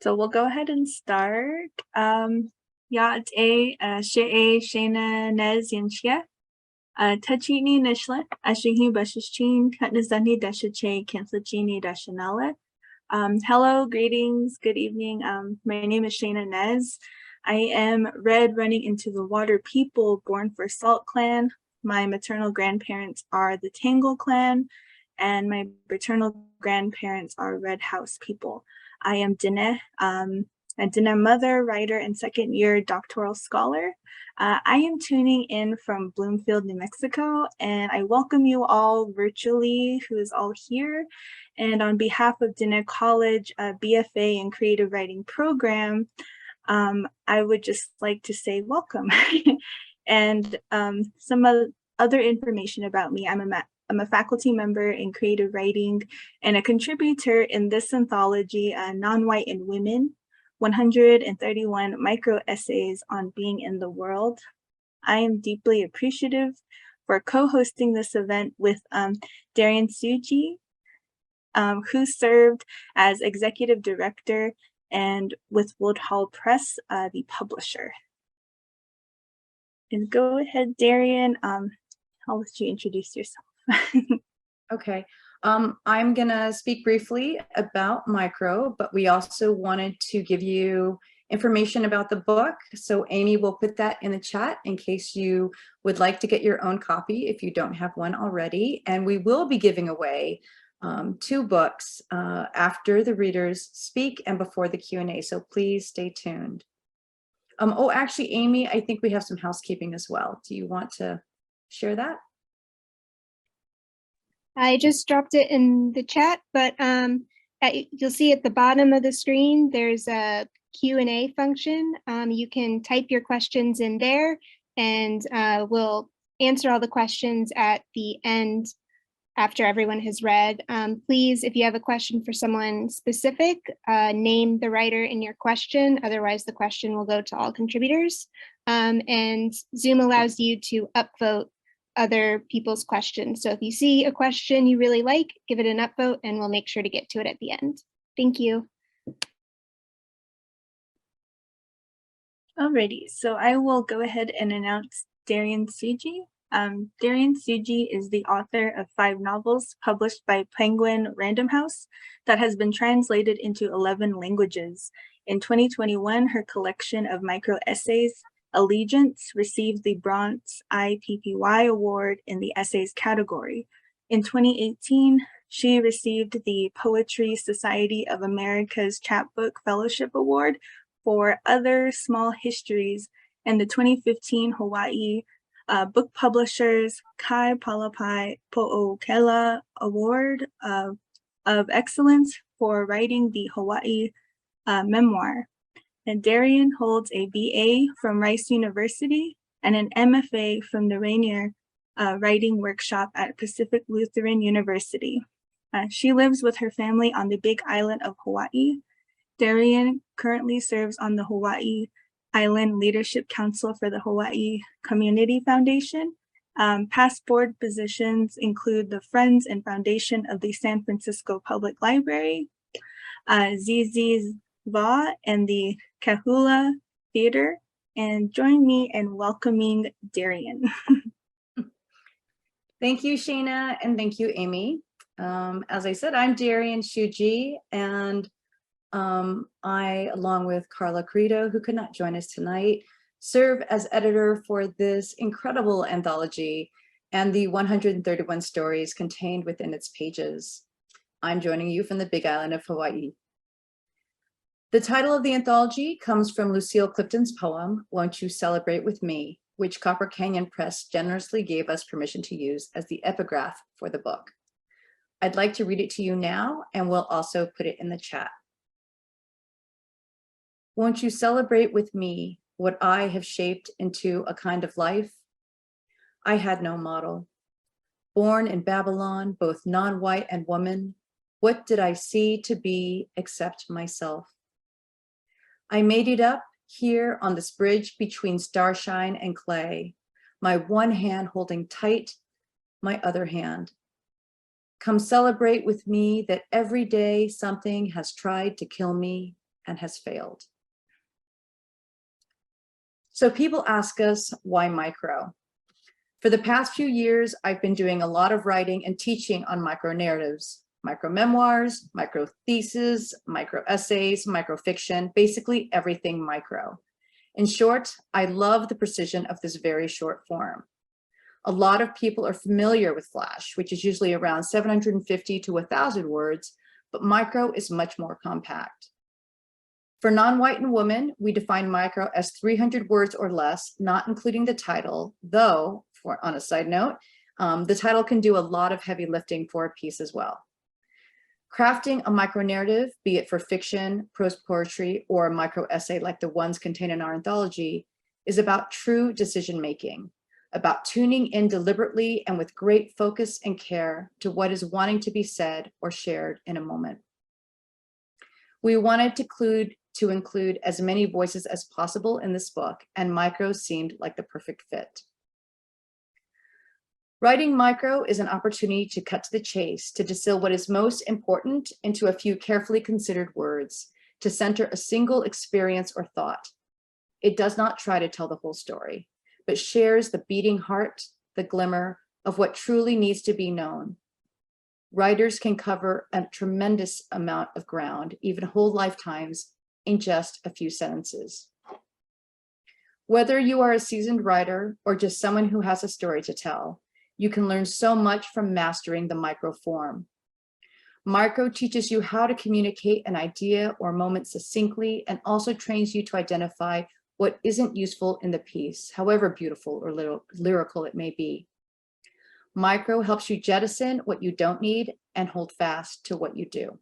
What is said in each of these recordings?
So we'll go ahead and start. Ya te she'e Shaina Nez Yanshia. Tachini Nishla, Ashihi Bashichin, Katnazani Dashache, Kanslachini Dashanala. Hello, greetings, good evening. My name is Shaina Nez. I am red running into the water people born for Salt Clan. My maternal grandparents are the Tangle Clan, and my paternal grandparents are Red House people. I am Dine, a Dine mother, writer, and second year doctoral scholar. I am tuning in from Bloomfield, New Mexico, and I welcome you all virtually who is all here. And on behalf of Dine College BFA in Creative Writing program, I would just like to say welcome. And some other information about me, I'm a faculty member in creative writing and a contributor in this anthology, Non-White and Women, 131 micro essays on being in the world. I am deeply appreciative for co-hosting this event with Darien Suji, who served as executive director, and with Woodhull Press, the publisher. And go ahead, Darien. I'll let you introduce yourself. Okay. I'm gonna speak briefly about Micro, but we also wanted to give you information about the book. So Amy will put that in the chat in case you would like to get your own copy if you don't have one already. And we will be giving away 2 books after the readers speak and before the Q&A. So please stay tuned. Oh, actually, Amy, I think we have some housekeeping as well. Do you want to share that? I just dropped it in the chat, but you'll see at the bottom of the screen, there's a Q&A function. You can type your questions in there, and we'll answer all the questions at the end after everyone has read. Please, if you have a question for someone specific, name the writer in your question. Otherwise, the question will go to all contributors. And Zoom allows you to upvote other people's questions. So if you see a question you really like, give it an upvote and we'll make sure to get to it at the end. Thank you. Alrighty, so I will go ahead and announce Darien Suji. Darien Suji is the author of 5 novels published by Penguin Random House that has been translated into 11 languages. In 2021, her collection of micro essays, Allegiance, received the Bronze IPPY Award in the Essays category. In 2018, she received the Poetry Society of America's Chapbook Fellowship Award for Other Small Histories and the 2015 Hawaii Book Publishers Kai Palapai Po'okela Award of Excellence for writing the Hawaii memoir. And Darien holds a BA from Rice University and an MFA from the Rainier Writing Workshop at Pacific Lutheran University. She lives with her family on the Big Island of Hawaii. Darien currently serves on the Hawaii Island Leadership Council for the Hawaii Community Foundation. Past board positions include the Friends and Foundation of the San Francisco Public Library, ZZ's Va and the Kahula Theater, and join me in welcoming Darien. Thank you, Shaina, and thank you, Amy. As I said, I'm Darien Shuji, and I, along with Carla Carito, who could not join us tonight, serve as editor for this incredible anthology and the 131 stories contained within its pages. I'm joining you from the Big Island of Hawaii. The title of the anthology comes from Lucille Clifton's poem, Won't You Celebrate With Me, which Copper Canyon Press generously gave us permission to use as the epigraph for the book. I'd like to read it to you now, and we'll also put it in the chat. Won't you celebrate with me what I have shaped into a kind of life? I had no model. Born in Babylon, both non-white and woman, what did I see to be except myself? I made it up here on this bridge between starshine and clay, my one hand holding tight, my other hand. Come celebrate with me that every day something has tried to kill me, and has failed. So people ask us, why micro? For the past few years, I've been doing a lot of writing and teaching on micro narratives, micro memoirs, micro theses, micro essays, micro fiction, basically everything micro. In short, I love the precision of this very short form. A lot of people are familiar with Flash, which is usually around 750 to 1,000 words, but micro is much more compact. For non-white and woman, we define micro as 300 words or less, not including the title, though, on a side note, the title can do a lot of heavy lifting for a piece as well. Crafting a micro narrative, be it for fiction, prose poetry, or a micro essay like the ones contained in our anthology, is about true decision-making, about tuning in deliberately and with great focus and care to what is wanting to be said or shared in a moment. We wanted to include as many voices as possible in this book, and micro seemed like the perfect fit. Writing micro is an opportunity to cut to the chase, to distill what is most important into a few carefully considered words, to center a single experience or thought. It does not try to tell the whole story, but shares the beating heart, the glimmer of what truly needs to be known. Writers can cover a tremendous amount of ground, even whole lifetimes, in just a few sentences. Whether you are a seasoned writer or just someone who has a story to tell, you can learn so much from mastering the micro form. Micro teaches you how to communicate an idea or moment succinctly, and also trains you to identify what isn't useful in the piece, however beautiful or lyrical it may be. Micro helps you jettison what you don't need and hold fast to what you do.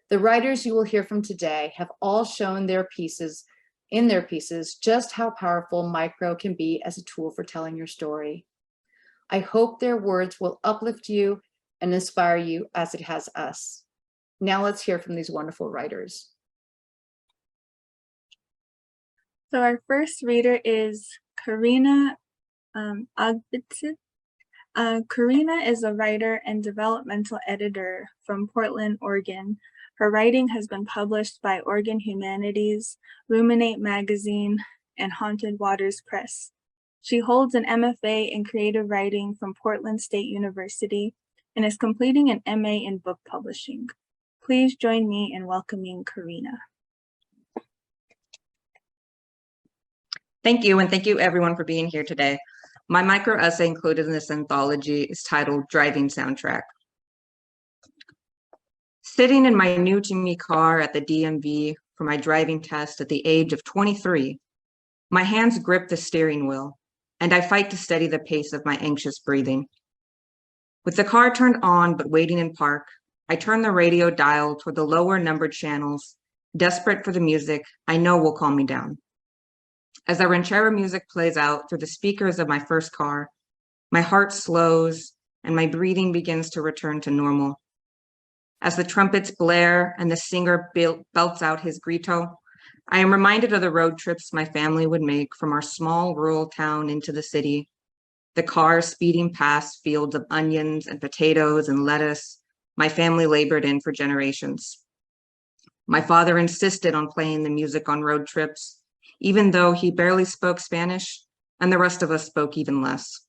The writers you will hear from today have all shown in their pieces just how powerful micro can be as a tool for telling your story. I hope their words will uplift you and inspire you as it has us. Now let's hear from these wonderful writers. So our first reader is Karina Agbitsit. Karina is a writer and developmental editor from Portland, Oregon. Her writing has been published by Oregon Humanities, Ruminate Magazine, and Haunted Waters Press. She holds an MFA in creative writing from Portland State University and is completing an MA in book publishing. Please join me in welcoming Karina. Thank you, and thank you everyone for being here today. My micro essay included in this anthology is titled Driving Soundtrack. Sitting in my new to me car at the DMV for my driving test at the age of 23, my hands grip the steering wheel, and I fight to steady the pace of my anxious breathing. With the car turned on but waiting in park, I turn the radio dial toward the lower numbered channels, desperate for the music I know will calm me down. As the ranchero music plays out through the speakers of my first car, my heart slows and my breathing begins to return to normal. As the trumpets blare and the singer belts out his grito, I am reminded of the road trips my family would make from our small rural town into the city, the car speeding past fields of onions and potatoes and lettuce my family labored in for generations. My father insisted on playing the music on road trips, even though he barely spoke Spanish and the rest of us spoke even less.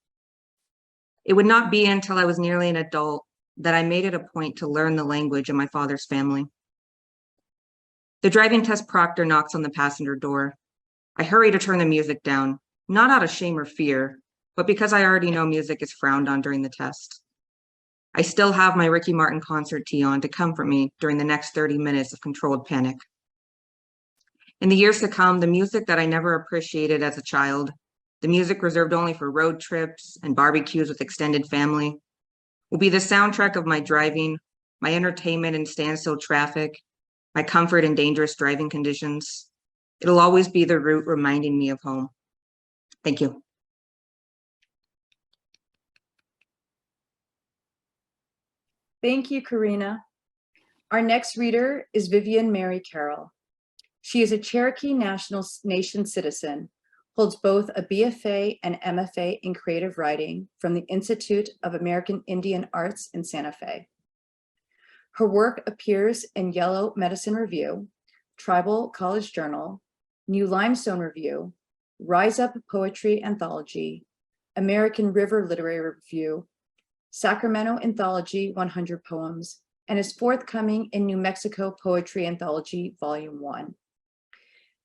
It would not be until I was nearly an adult that I made it a point to learn the language of my father's family. The driving test proctor knocks on the passenger door. I hurry to turn the music down, not out of shame or fear, but because I already know music is frowned on during the test. I still have my Ricky Martin concert tee on to comfort me during the next 30 minutes of controlled panic. In the years to come, the music that I never appreciated as a child, the music reserved only for road trips and barbecues with extended family, will be the soundtrack of my driving, my entertainment in standstill traffic, my comfort in dangerous driving conditions. It'll always be the route reminding me of home. Thank you. Thank you, Karina. Our next reader is Vivian Mary Carroll. She is a Cherokee Nation citizen, holds both a BFA and MFA in creative writing from the Institute of American Indian Arts in Santa Fe. Her work appears in Yellow Medicine Review, Tribal College Journal, New Limestone Review, Rise Up Poetry Anthology, American River Literary Review, Sacramento Anthology 100 Poems, and is forthcoming in New Mexico Poetry Anthology Volume 1.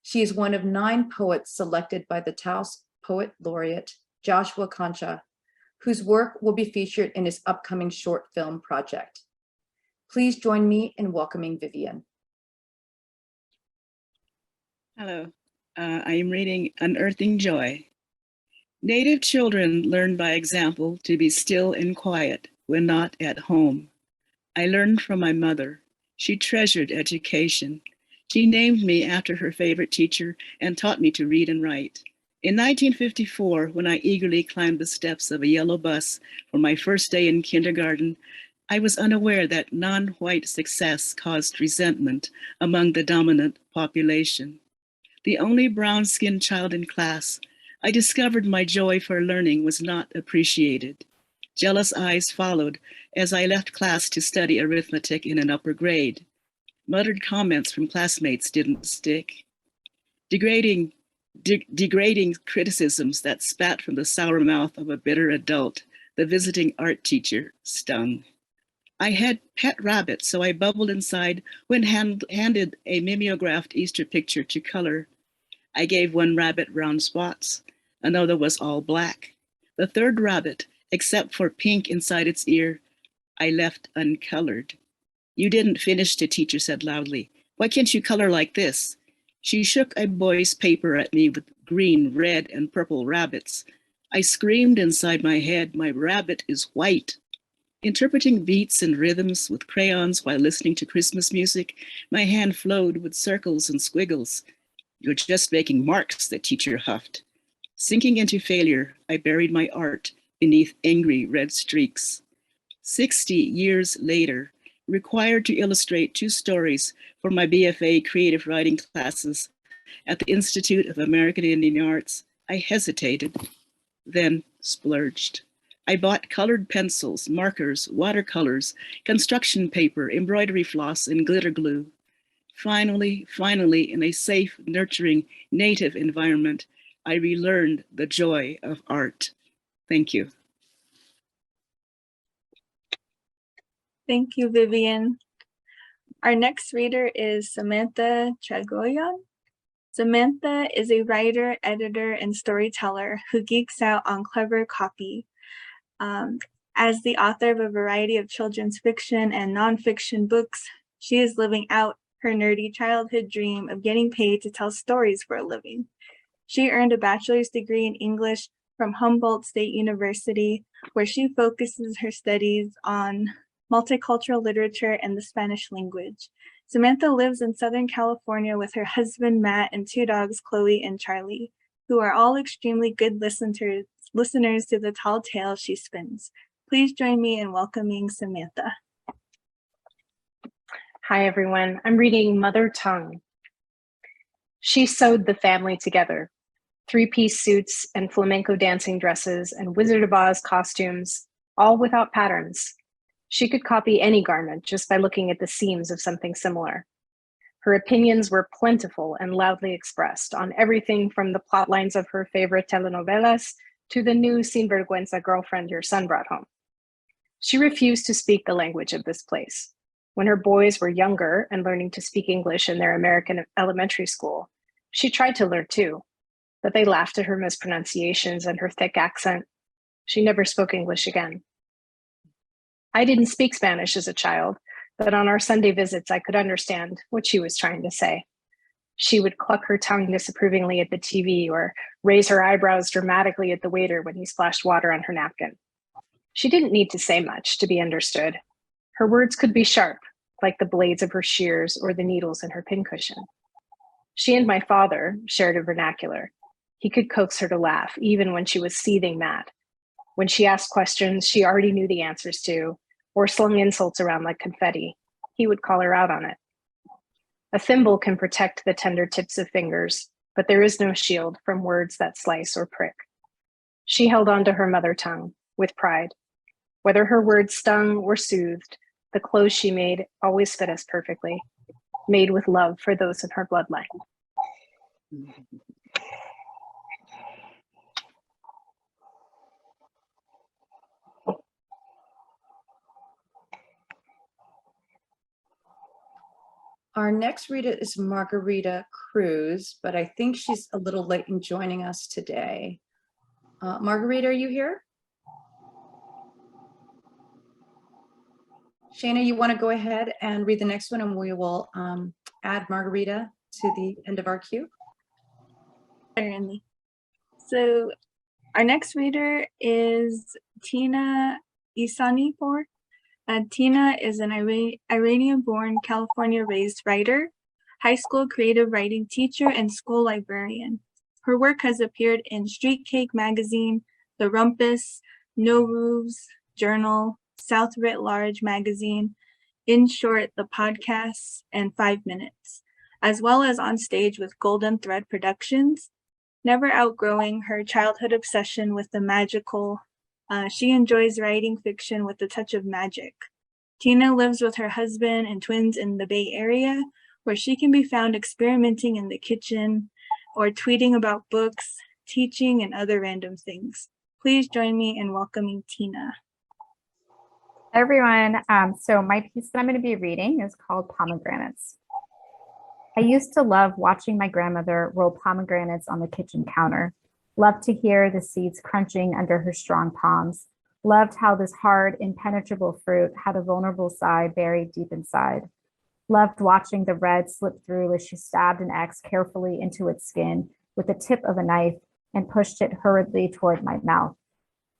She is one of 9 poets selected by the Taos Poet Laureate, Joshua Concha, whose work will be featured in his upcoming short film project. Please join me in welcoming Vivian. Hello, I am reading Unearthing Joy. Native children learn by example to be still and quiet when not at home. I learned from my mother. She treasured education. She named me after her favorite teacher and taught me to read and write. In 1954, when I eagerly climbed the steps of a yellow bus for my first day in kindergarten, I was unaware that non-white success caused resentment among the dominant population. The only brown-skinned child in class, I discovered my joy for learning was not appreciated. Jealous eyes followed as I left class to study arithmetic in an upper grade. Muttered comments from classmates didn't stick. Degrading criticisms that spat from the sour mouth of a bitter adult, the visiting art teacher, stung. I had pet rabbits, so I bubbled inside when handed a mimeographed Easter picture to color. I gave one rabbit round spots. Another was all black. The third rabbit, except for pink inside its ear, I left uncolored. You didn't finish, the teacher said loudly. Why can't you color like this? She shook a boy's paper at me with green, red, and purple rabbits. I screamed inside my head, my rabbit is white. Interpreting beats and rhythms with crayons while listening to Christmas music, my hand flowed with circles and squiggles. You're just making marks, the teacher huffed. Sinking into failure, I buried my art beneath angry red streaks. 60 years later, required to illustrate 2 stories for my BFA creative writing classes at the Institute of American Indian Arts, I hesitated, then splurged. I bought colored pencils, markers, watercolors, construction paper, embroidery floss, and glitter glue. Finally, in a safe, nurturing, native environment, I relearned the joy of art. Thank you. Thank you, Vivian. Our next reader is Samantha Chagoyan. Samantha is a writer, editor, and storyteller who geeks out on clever copy. As the author of a variety of children's fiction and nonfiction books, she is living out her nerdy childhood dream of getting paid to tell stories for a living. She earned a bachelor's degree in English from Humboldt State University, where she focuses her studies on multicultural literature and the Spanish language. Samantha lives in Southern California with her husband, Matt, and 2 dogs, Chloe and Charlie, who are all extremely good listeners to the tall tales she spins. Please join me in welcoming Samantha. Hi, everyone. I'm reading Mother Tongue. She sewed the family together. 3-piece suits and flamenco dancing dresses and Wizard of Oz costumes, all without patterns. She could copy any garment just by looking at the seams of something similar. Her opinions were plentiful and loudly expressed on everything from the plot lines of her favorite telenovelas to the new sinvergüenza girlfriend your son brought home. She refused to speak the language of this place. When her boys were younger and learning to speak English in their American elementary school, she tried to learn too, but they laughed at her mispronunciations and her thick accent. She never spoke English again. I didn't speak Spanish as a child, but on our Sunday visits, I could understand what she was trying to say. She would cluck her tongue disapprovingly at the TV or raise her eyebrows dramatically at the waiter when he splashed water on her napkin. She didn't need to say much to be understood. Her words could be sharp, like the blades of her shears or the needles in her pincushion. She and my father shared a vernacular. He could coax her to laugh, even when she was seething mad. When she asked questions she already knew the answers to, or slung insults around like confetti, he would call her out on it. A thimble can protect the tender tips of fingers, but there is no shield from words that slice or prick. She held on to her mother tongue with pride. Whether her words stung or soothed, the clothes she made always fit us perfectly. made with love for those in her bloodline. Our next reader is Margarita Cruz, but I think she's a little late in joining us today. Margarita, are you here? Shaina, you want to go ahead and read the next one, and we will add Margarita to the end of our queue? Certainly. So our next reader is Tina Isanipur. Tina is an Iranian-born, California-raised writer, high school creative writing teacher, and school librarian. Her work has appeared in Street Cake Magazine, The Rumpus, No Roofs Journal, South Writ Large Magazine, In Short, The Podcasts, and 5 Minutes, as well as on stage with Golden Thread Productions. Never outgrowing her childhood obsession with the magical, she enjoys writing fiction with a touch of magic. Tina lives with her husband and twins in the Bay Area, where she can be found experimenting in the kitchen or tweeting about books, teaching, and other random things. Please join me in welcoming Tina. Hi, everyone. So my piece that I'm going to be reading is called Pomegranates. I used to love watching my grandmother roll pomegranates on the kitchen counter. Loved to hear the seeds crunching under her strong palms. Loved how this hard, impenetrable fruit had a vulnerable side buried deep inside. Loved watching the red slip through as she stabbed an X carefully into its skin with the tip of a knife and pushed it hurriedly toward my mouth.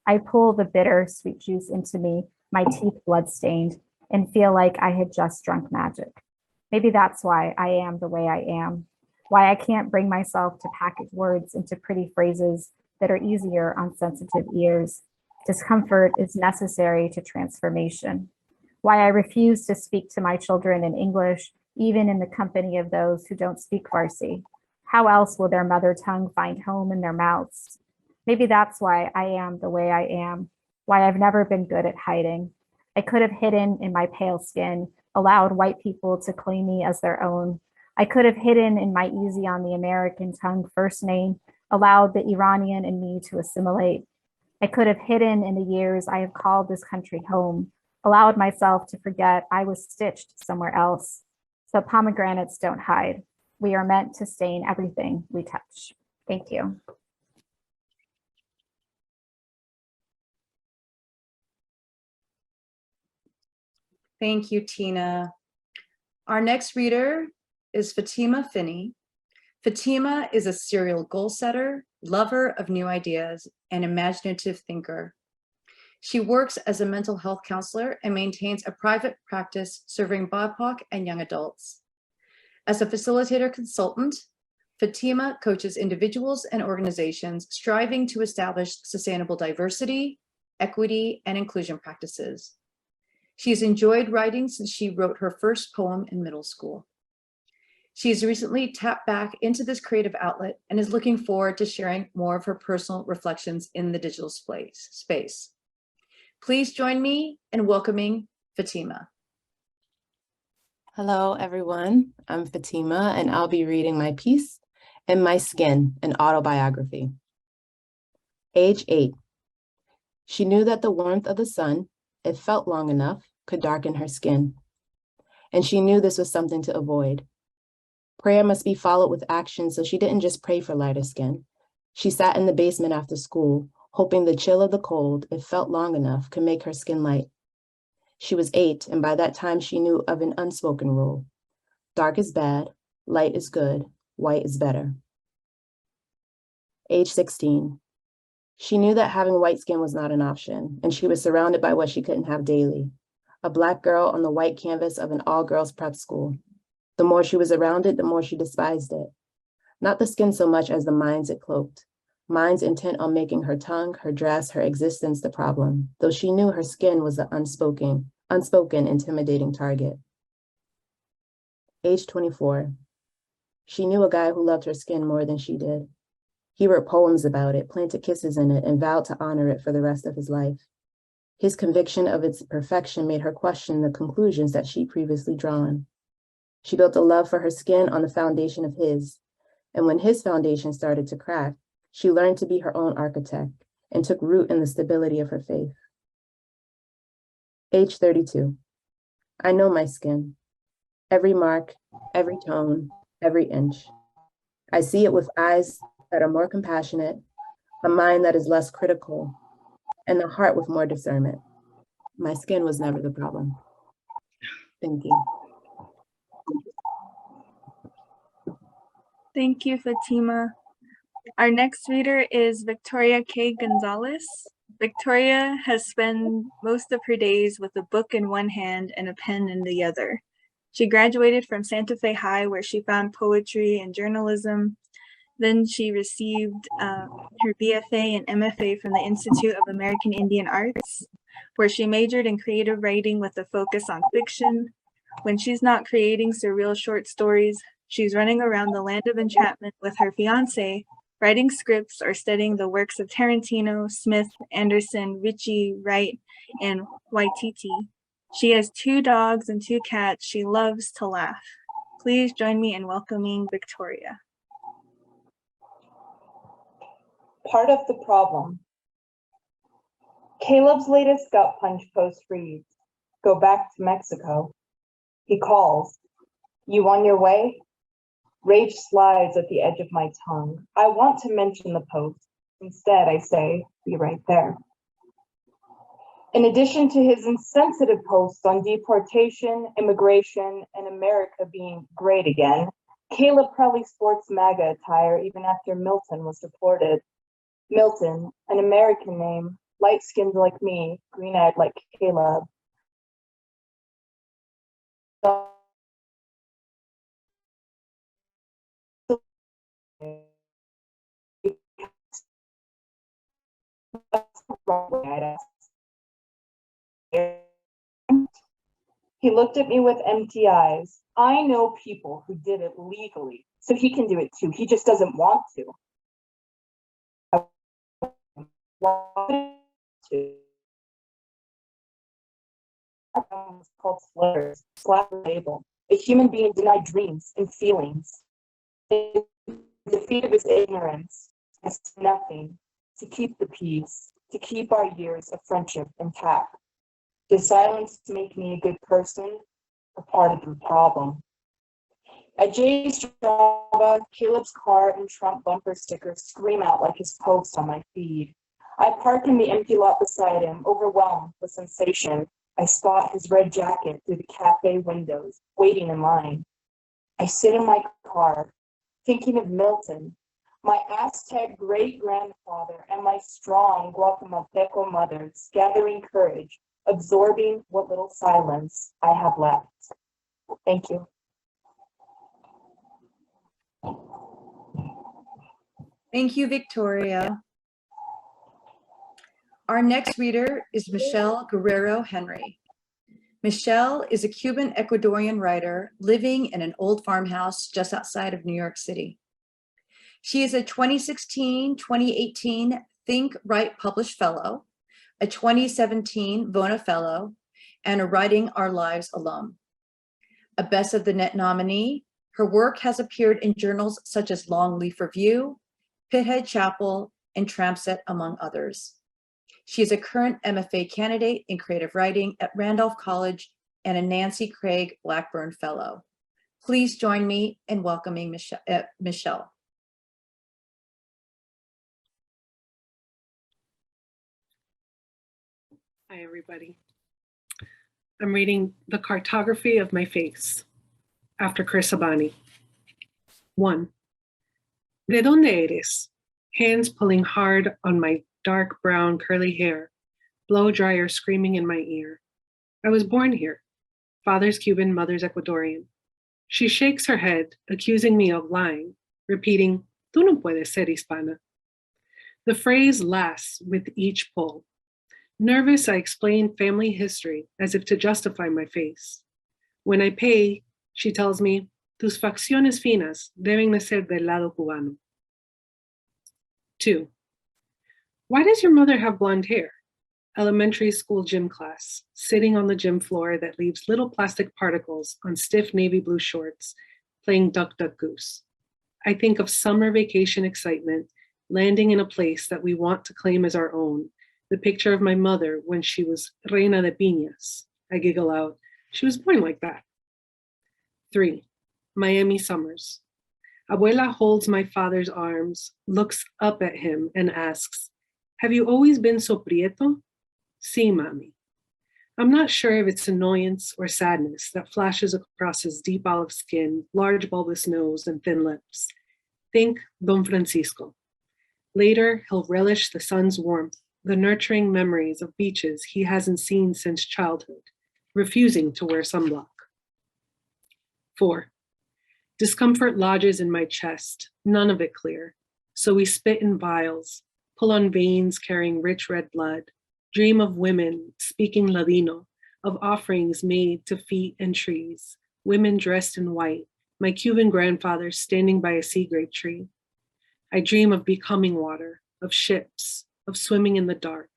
I pull the bitter, sweet juice into me, my teeth blood-stained, and feel like I had just drunk magic. Maybe that's why I am the way I am, why I can't bring myself to package words into pretty phrases that are easier on sensitive ears. Discomfort is necessary to transformation. Why I refuse to speak to my children in English, even in the company of those who don't speak Farsi. How else will their mother tongue find home in their mouths? Maybe that's why I am the way I am, why I've never been good at hiding. I could have hidden in my pale skin, allowed white people to claim me as their own. I could have hidden in my easy on the American tongue first name, allowed the Iranian in me to assimilate. I could have hidden in the years I have called this country home, allowed myself to forget I was stitched somewhere else. So pomegranates don't hide. We are meant to stain everything we touch. Thank you. Thank you, Tina. Our next reader is Fatima Finney. Fatima is a serial goal setter, lover of new ideas, and imaginative thinker. She works as a mental health counselor and maintains a private practice serving BIPOC and young adults. As a facilitator consultant, Fatima coaches individuals and organizations striving to establish sustainable diversity, equity, and inclusion practices. She's enjoyed writing since she wrote her first poem in middle school. She's recently tapped back into this creative outlet and is looking forward to sharing more of her personal reflections in the digital space. Please join me in welcoming Fatima. Hello, everyone. I'm Fatima, and I'll be reading my piece, In My Skin, an autobiography. Age 8. She knew that the warmth of the sun, if felt long enough, could darken her skin. And she knew this was something to avoid. Prayer must be followed with action, so she didn't just pray for lighter skin. She sat in the basement after school, hoping the chill of the cold, if felt long enough, could make her skin light. She was 8, and by that time she knew of an unspoken rule. Dark is bad, light is good, white is better. Age 16. She knew that having white skin was not an option, and she was surrounded by what she couldn't have daily. A Black girl on the white canvas of an all-girls prep school. The more she was around it, the more she despised it. Not the skin so much as the minds it cloaked. Minds intent on making her tongue, her dress, her existence the problem, though she knew her skin was the unspoken, intimidating target. Age 24. She knew a guy who loved her skin more than she did. He wrote poems about it, planted kisses in it, and vowed to honor it for the rest of his life. His conviction of its perfection made her question the conclusions that she'd previously drawn. She built a love for her skin on the foundation of his. And when his foundation started to crack, she learned to be her own architect and took root in the stability of her faith. Age 32. I know my skin. Every mark, every tone, every inch. I see it with eyes that are more compassionate, a mind that is less critical, and a heart with more discernment. My skin was never the problem. Thank you. Thank you, Fatima. Our next reader is Victoria K. Gonzalez. Victoria has spent most of her days with a book in one hand and a pen in the other. She graduated from Santa Fe High, where she found poetry and journalism. Then she received her BFA and MFA from the Institute of American Indian Arts, where she majored in creative writing with a focus on fiction. When she's not creating surreal short stories, she's running around the land of enchantment with her fiance, writing scripts or studying the works of Tarantino, Smith, Anderson, Ritchie, Wright, and Waititi. She has 2 dogs and 2 cats. She loves to laugh. Please join me in welcoming Victoria. Part of the problem. Caleb's latest gut punch post reads, "Go back to Mexico." He calls, "You on your way?" Rage slides at the edge of my tongue. I want to mention the post. Instead, I say, "Be right there." In addition to his insensitive posts on deportation, immigration, and America being great again, Caleb probably sports MAGA attire even after Milton was deported. Milton, an American name, light-skinned like me, green-eyed like Caleb. He looked at me with empty eyes. I know people who did it legally, so he can do it too. He just doesn't want to. Called slurs, slap label. A human being denied dreams and feelings. In defeat of his ignorance, as nothing, to keep the peace, to keep our years of friendship intact. Does silence make me a good person or part of the problem? At Jay's Strava, Caleb's car and Trump bumper stickers scream out like his post on my feed. I park in the empty lot beside him, overwhelmed with sensation. I spot his red jacket through the cafe windows, waiting in line. I sit in my car, thinking of Milton, my Aztec great-grandfather, and my strong Guatemalteco mothers, gathering courage, absorbing what little silence I have left. Thank you. Thank you, Victoria. Our next reader is Michelle Guerrero Henry. Michelle is a Cuban Ecuadorian writer living in an old farmhouse just outside of New York City. She is a 2016-2018 Think Write Publish Fellow, a 2017 Vona Fellow, and a Writing Our Lives alum. A Best of the Net nominee, her work has appeared in journals such as Longleaf Review, Pithead Chapel, and Tramset, among others. She is a current MFA candidate in creative writing at Randolph College and a Nancy Craig Blackburn Fellow. Please join me in welcoming Michelle. Hi, everybody. I'm reading The Cartography of My Face after Chris Abani. 1. ¿De dónde eres? Hands pulling hard on my dark brown curly hair, blow dryer screaming in my ear. I was born here. Father's Cuban, mother's Ecuadorian. She shakes her head, accusing me of lying, repeating, "Tú no puedes ser hispana." The phrase lasts with each pull. Nervous, I explain family history as if to justify my face. When I pay, she tells me, "Tus facciones finas deben de ser del lado cubano." 2. Why does your mother have blonde hair? Elementary school gym class, sitting on the gym floor that leaves little plastic particles on stiff navy blue shorts, playing Duck Duck Goose. I think of summer vacation excitement, landing in a place that we want to claim as our own, the picture of my mother when she was Reina de Piñas. I giggle out, she was born like that. 3, Miami summers. Abuela holds my father's arms, looks up at him and asks, have you always been so prieto? Sí, mami. I'm not sure if it's annoyance or sadness that flashes across his deep olive skin, large bulbous nose, and thin lips. Think Don Francisco. Later, he'll relish the sun's warmth, the nurturing memories of beaches he hasn't seen since childhood, refusing to wear sunblock. 4, discomfort lodges in my chest, none of it clear. So we spit in vials, pull on veins carrying rich red blood, dream of women speaking Ladino, of offerings made to feet and trees, women dressed in white, my Cuban grandfather standing by a sea grape tree. I dream of becoming water, of ships, of swimming in the dark.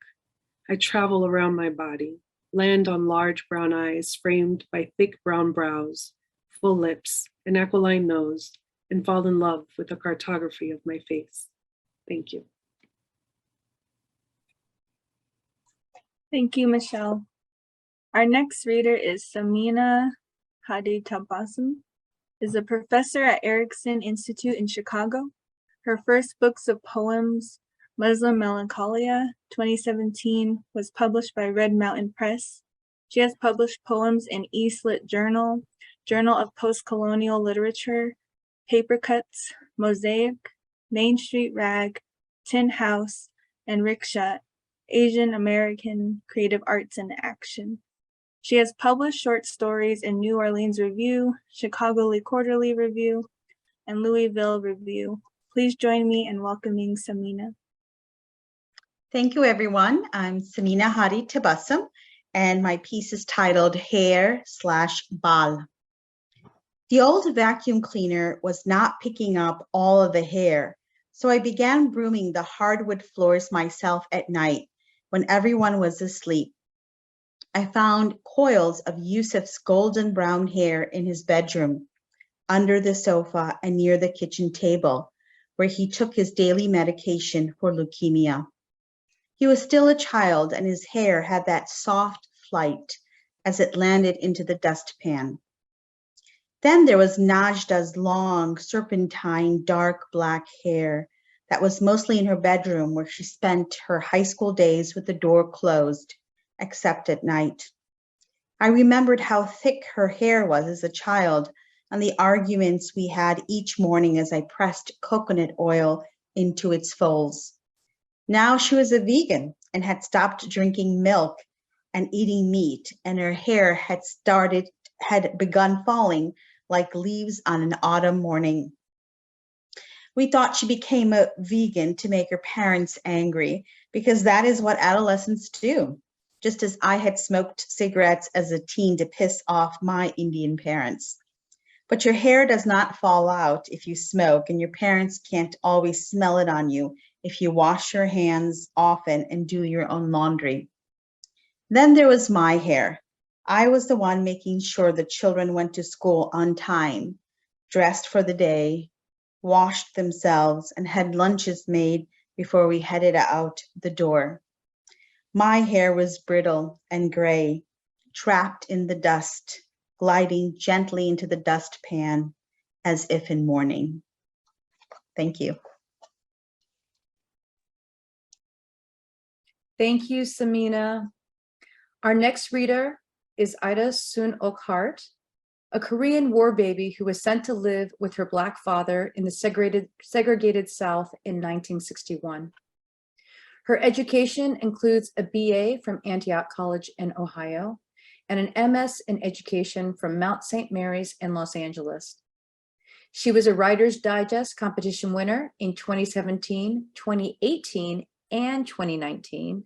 I travel around my body, land on large brown eyes framed by thick brown brows, full lips, an aquiline nose, and fall in love with the cartography of my face. Thank you. Thank you, Michelle. Our next reader is Samina Hadi Tabassum, is a professor at Erickson Institute in Chicago. Her first books of poems, Muslim Melancholia, 2017, was published by Red Mountain Press. She has published poems in East Lit Journal, Journal of Postcolonial Literature, Paper Cuts, Mosaic, Main Street Rag, Tin House, and Rickshaw, Asian American Creative Arts in Action. She has published short stories in New Orleans Review, Chicago Quarterly Review, and Louisville Review. Please join me in welcoming Samina. Thank you, everyone. I'm Samina Hadi Tabassum, and my piece is titled Hair/Bal. The old vacuum cleaner was not picking up all of the hair, so I began brooming the hardwood floors myself at night when everyone was asleep. I found coils of Yusuf's golden brown hair in his bedroom, under the sofa and near the kitchen table, where he took his daily medication for leukemia. He was still a child, and his hair had that soft flight as it landed into the dustpan. Then there was Najda's long, serpentine, dark black hair that was mostly in her bedroom, where she spent her high school days with the door closed, except at night. I remembered how thick her hair was as a child and the arguments we had each morning as I pressed coconut oil into its folds. Now she was a vegan and had stopped drinking milk and eating meat, and her hair had begun falling like leaves on an autumn morning. We thought she became a vegan to make her parents angry, because that is what adolescents do, just as I had smoked cigarettes as a teen to piss off my Indian parents. But your hair does not fall out if you smoke, and your parents can't always smell it on you if you wash your hands often and do your own laundry. Then there was my hair. I was the one making sure the children went to school on time, dressed for the day, washed themselves, and had lunches made before we headed out the door. My hair was brittle and gray, trapped in the dust, gliding gently into the dustpan as if in mourning. Thank you. Thank you, Samina. Our next reader is Ida Sunok Hart, a Korean war baby who was sent to live with her Black father in the segregated South in 1961. Her education includes a BA from Antioch College in Ohio and an MS in education from Mount St. Mary's in Los Angeles. She was a Writer's Digest competition winner in 2017, 2018, and 2019,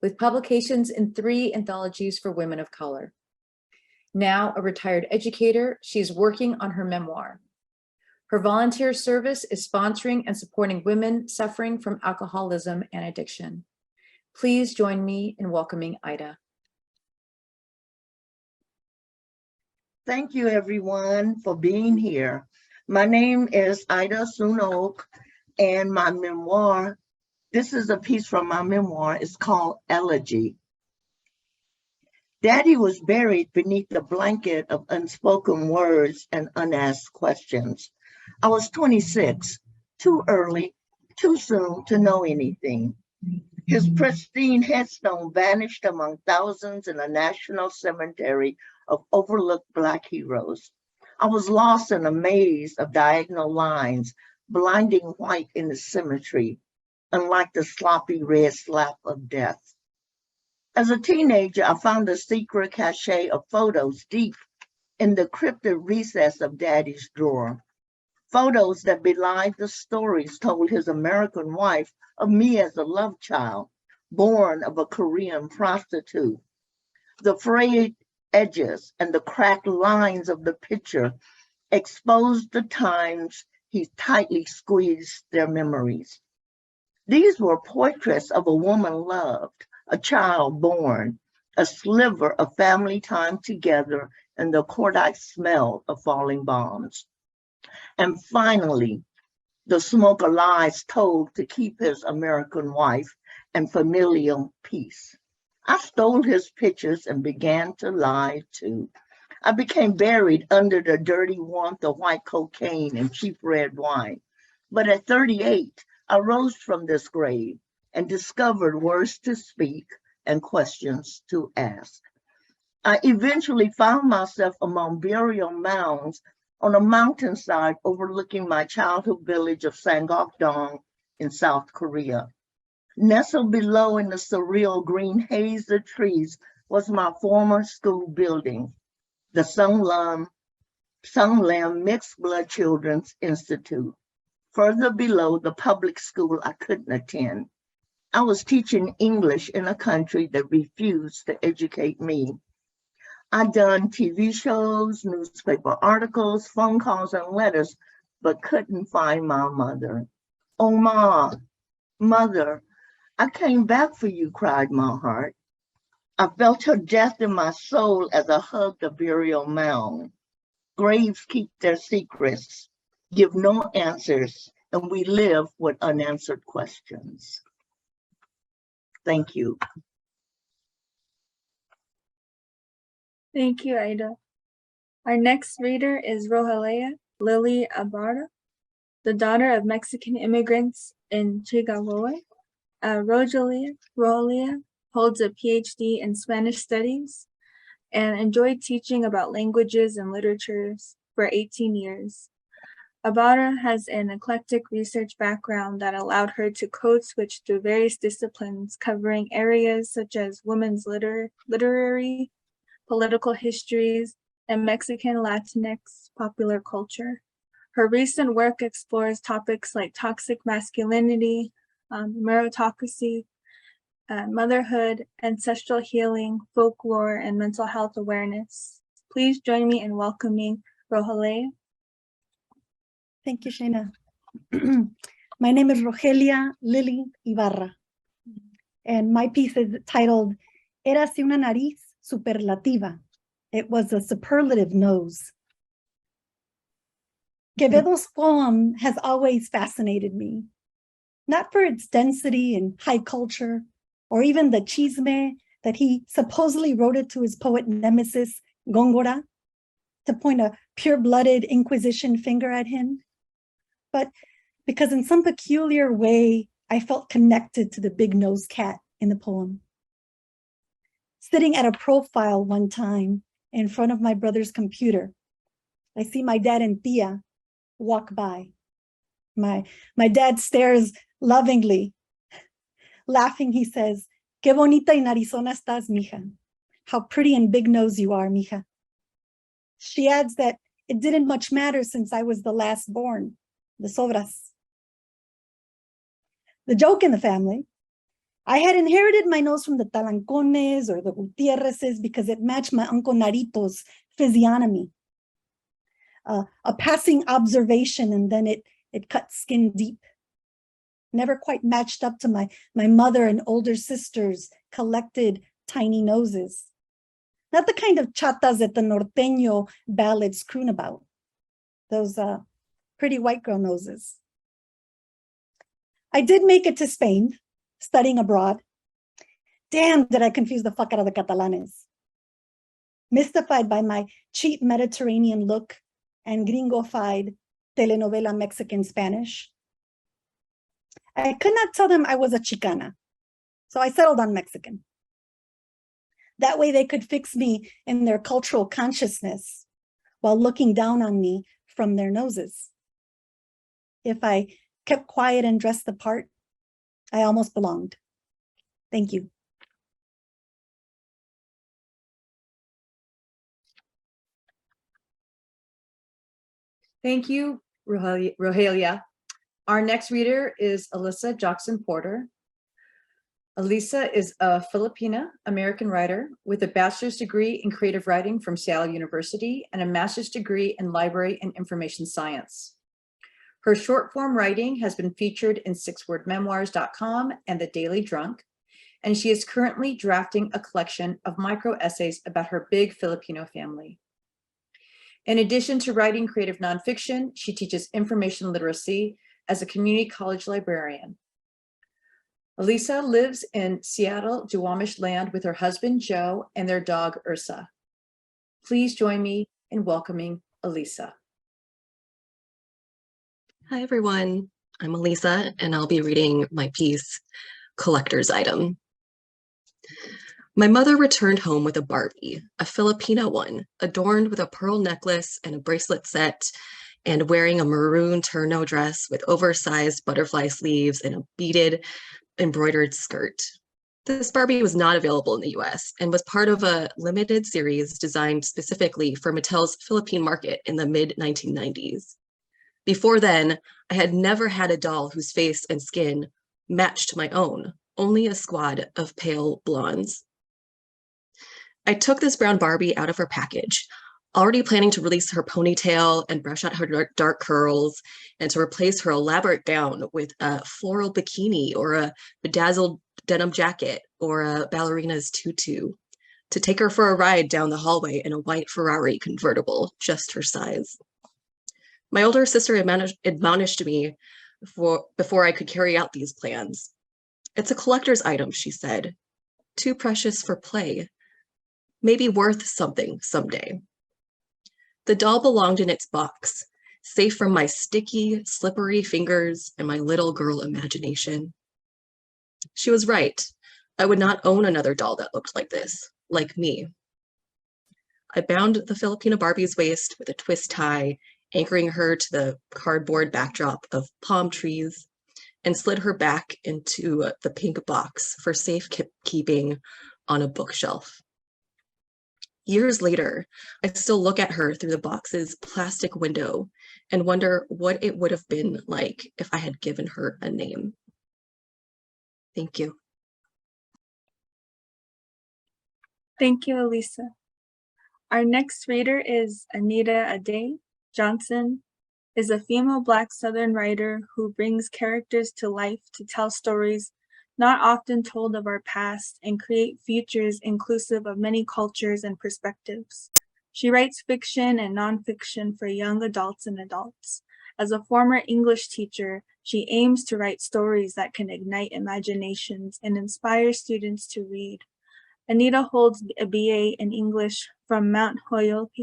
with publications in 3 anthologies for women of color. Now a retired educator, she's working on her memoir. Her volunteer service is sponsoring and supporting women suffering from alcoholism and addiction. Please join me in welcoming Ida. Thank you, everyone, for being here. My name is Ida Sunok, and my memoir, this is a piece from my memoir, it's called Elegy. Daddy was buried beneath a blanket of unspoken words and unasked questions. I was 26, too early, too soon to know anything. His pristine headstone vanished among thousands in a national cemetery of overlooked Black heroes. I was lost in a maze of diagonal lines, blinding white in the symmetry, unlike the sloppy red slap of death. As a teenager, I found a secret cache of photos deep in the cryptic recess of Daddy's drawer. Photos that belied the stories told his American wife of me as a love child, born of a Korean prostitute. The frayed edges and the cracked lines of the picture exposed the times he tightly squeezed their memories. These were portraits of a woman loved, a child born, a sliver of family time together, and the cordite smell of falling bombs. And finally, the smoke of lies told to keep his American wife and familial peace. I stole his pictures and began to lie too. I became buried under the dirty warmth of white cocaine and cheap red wine. But at 38, I rose from this grave and discovered words to speak and questions to ask. I eventually found myself among burial mounds on a mountainside overlooking my childhood village of Sangok-dong in South Korea. Nestled below in the surreal green haze of trees was my former school building, the Sunglam Mixed Blood Children's Institute. Further below, the public school I couldn't attend. I was teaching English in a country that refused to educate me. I'd done TV shows, newspaper articles, phone calls, and letters, but couldn't find my mother. Oh, Ma, Mother, I came back for you, cried my heart. I felt her death in my soul as I hugged the burial mound. Graves keep their secrets, give no answers, and we live with unanswered questions. Thank you. Thank you, Ida. Our next reader is Rohalea Ibarra, the daughter of Mexican immigrants in Chihuahua. Rohalea holds a PhD in Spanish studies and enjoyed teaching about languages and literatures for 18 years. Ibarra has an eclectic research background that allowed her to code switch through various disciplines covering areas such as women's literary, political histories, and Mexican Latinx popular culture. Her recent work explores topics like toxic masculinity, meritocracy, motherhood, ancestral healing, folklore, and mental health awareness. Please join me in welcoming Rohalea. Thank you, Shaina. My name is Rohalea Lily Ibarra, and my piece is titled Érase una nariz superlativa. It was a superlative nose. Quevedo's poem has always fascinated me, not for its density and high culture, or even the chisme that he supposedly wrote it to his poet nemesis, Góngora, to point a pure-blooded Inquisition finger at him, but because in some peculiar way, I felt connected to the big-nosed cat in the poem. Sitting at a profile one time in front of my brother's computer, I see my dad and Tia walk by. My dad stares lovingly. Laughing, he says, "Qué bonita y narizona estás, mija." How pretty and big nose you are, mija. She adds that it didn't much matter since I was the last born, the sobras. The joke in the family, I had inherited my nose from the Talancones or the Gutierrezes because it matched my Uncle Narito's physiognomy. A passing observation, and then it cut skin deep. never quite matched up to my mother and older sister's collected tiny noses. Not the kind of chatas that the norteño ballads croon about. Those pretty white girl noses. I did make it to Spain, studying abroad. Damn, did I confuse the fuck out of the Catalanes. Mystified by my cheap Mediterranean look and gringofied telenovela Mexican Spanish. I could not tell them I was a Chicana, so I settled on Mexican. That way they could fix me in their cultural consciousness while looking down on me from their noses. If I kept quiet and dressed the part, I almost belonged. Thank you. Thank you, Rohalea. Our next reader is Alyssa Jackson Porter. Alyssa is a Filipina-American writer with a bachelor's degree in creative writing from Seattle University and a master's degree in library and information science. Her short form writing has been featured in 6wordmemoirs.com and The Daily Drunk, and she is currently drafting a collection of micro essays about her big Filipino family. In addition to writing creative nonfiction, she teaches information literacy as a community college librarian. Alyssa lives in Seattle, Duwamish land with her husband, Joe, and their dog, Ursa. Please join me in welcoming Alyssa. Hi, everyone. I'm Alyssa, and I'll be reading my piece, Collector's Item. My mother returned home with a Barbie, a Filipina one, adorned with a pearl necklace and a bracelet set, and wearing a maroon turno dress with oversized butterfly sleeves and a beaded embroidered skirt. This Barbie was not available in the US and was part of a limited series designed specifically for Mattel's Philippine market in the mid-1990s. Before then, I had never had a doll whose face and skin matched my own, only a squad of pale blondes. I took this brown Barbie out of her package, already planning to release her ponytail and brush out her dark curls, and to replace her elaborate gown with a floral bikini or a bedazzled denim jacket or a ballerina's tutu, to take her for a ride down the hallway in a white Ferrari convertible, just her size. My older sister admonished me before I could carry out these plans. It's a collector's item, she said. Too precious for play. Maybe worth something someday. The doll belonged in its box, safe from my sticky, slippery fingers and my little girl imagination. She was right. I would not own another doll that looked like this, like me. I bound the Filipina Barbie's waist with a twist tie, anchoring her to the cardboard backdrop of palm trees, and slid her back into the pink box for safekeeping on a bookshelf. Years later, I still look at her through the box's plastic window and wonder what it would have been like if I had given her a name. Thank you. Thank you, Alyssa. Our next reader is Anita Ade Johnson, is a female Black Southern writer who brings characters to life to tell stories not often told of our past and create futures inclusive of many cultures and perspectives. She writes fiction and nonfiction for young adults and adults. As a former English teacher, she aims to write stories that can ignite imaginations and inspire students to read. Anita holds a BA in English from Mount Holyoke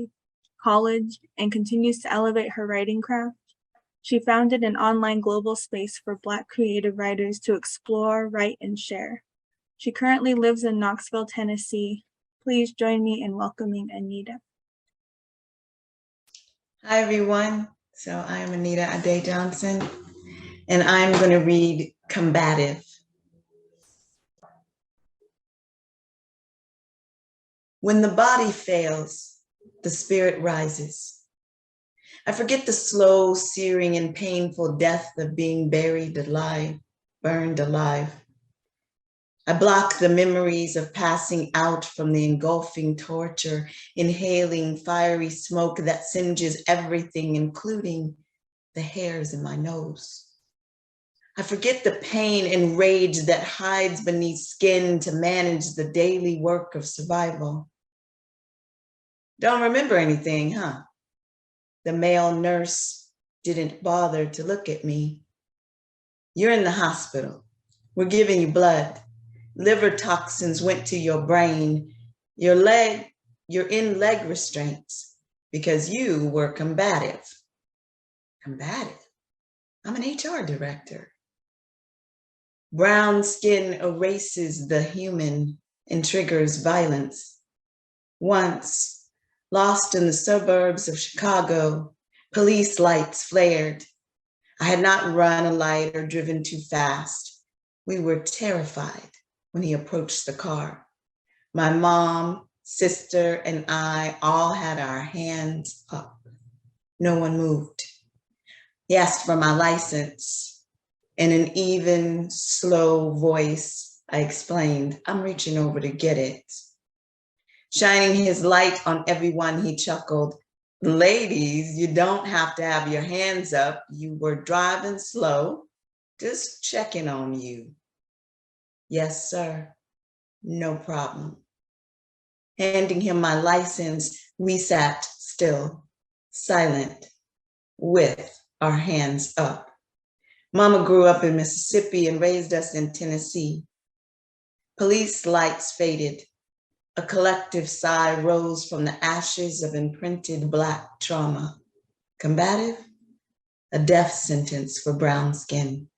College and continues to elevate her writing craft. She founded an online global space for Black creative writers to explore, write, and share. She currently lives in Knoxville, Tennessee. Please join me in welcoming Anita. Hi, everyone. So I'm Anita Ade Johnson, and I'm going to read Combative. When the body fails, the spirit rises. I forget the slow, searing, and painful death of being buried alive, burned alive. I block the memories of passing out from the engulfing torture, inhaling fiery smoke that singes everything, including the hairs in my nose. I forget the pain and rage that hides beneath skin to manage the daily work of survival. Don't remember anything, huh? The male nurse didn't bother to look at me. You're in the hospital. We're giving you blood. Liver toxins went to your brain. You're in leg restraints because you were combative. Combative? I'm an HR director. Brown skin erases the human and triggers violence. Once, lost in the suburbs of Chicago, police lights flared. I had not run a light or driven too fast. We were terrified when he approached the car. My mom, sister, and I all had our hands up. No one moved. He asked for my license. In an even, slow voice, I explained, I'm reaching over to get it. Shining his light on everyone, he chuckled, ladies, you don't have to have your hands up. You were driving slow, just checking on you. Yes, sir, no problem. Handing him my license, we sat still, silent, with our hands up. Mama grew up in Mississippi and raised us in Tennessee. Police lights faded. A collective sigh rose from the ashes of imprinted Black trauma. Combative? A death sentence for brown skin.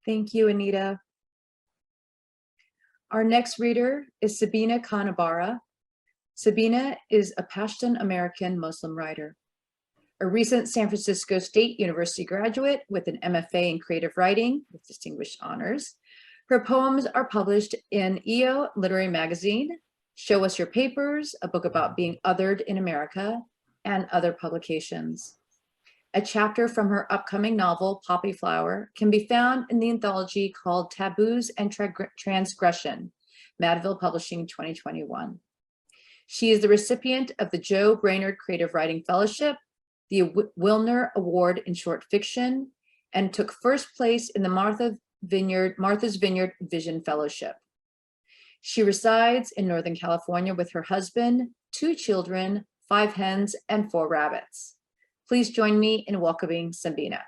Thank you, Anita. Our next reader is Sabina Ibarra. Sabina is a Pashtun-American Muslim writer, a recent San Francisco State University graduate with an MFA in creative writing with distinguished honors. Her poems are published in EO Literary Magazine, Show Us Your Papers, a book about being othered in America, and other publications. A chapter from her upcoming novel, Poppy Flower, can be found in the anthology called Taboos and Transgression, Madville Publishing 2021. She is the recipient of the Joe Brainerd Creative Writing Fellowship, the Wilner Award in Short Fiction, and took first place in the Martha's Vineyard Vision Fellowship. She resides in Northern California with her husband, 2 children, 5 hens, and 4 rabbits. Please join me in welcoming Sabina.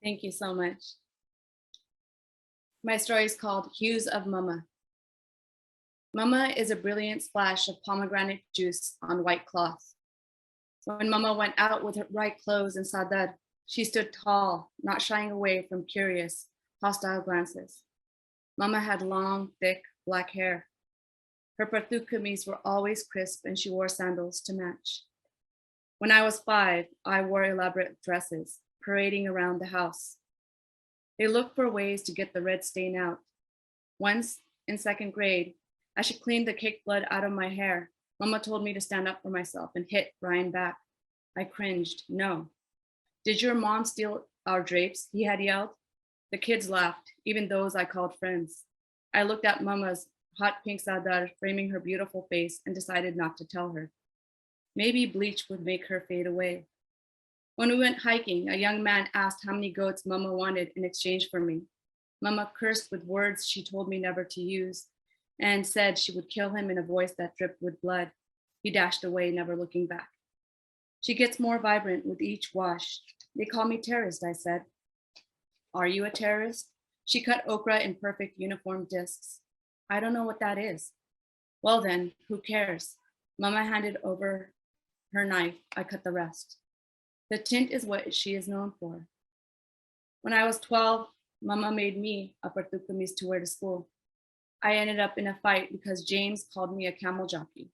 Thank you so much. My story is called Hues of Mama. Mama is a brilliant splash of pomegranate juice on white cloth. When Mama went out with her bright clothes and sadar, she stood tall, not shying away from curious, hostile glances. Mama had long, thick, black hair. Her partu kameez were always crisp and she wore sandals to match. When I was 5, I wore elaborate dresses, parading around the house. They looked for ways to get the red stain out. Once, in 2nd grade, as she cleaned the cake blood out of my hair, Mama told me to stand up for myself and hit Brian back. I cringed, no. Did your mom steal our drapes? He had yelled. The kids laughed, even those I called friends. I looked at Mama's hot pink sadar framing her beautiful face and decided not to tell her. Maybe bleach would make her fade away. When we went hiking, a young man asked how many goats Mama wanted in exchange for me. Mama cursed with words she told me never to use and said she would kill him in a voice that dripped with blood. He dashed away, never looking back. She gets more vibrant with each wash. They call me terrorist, I said. Are you a terrorist? She cut okra in perfect uniform discs. I don't know what that is. Well then, who cares? Mama handed over her knife. I cut the rest. The tint is what she is known for. When I was 12, Mama made me a partu kameez to wear to school. I ended up in a fight because James called me a camel jockey.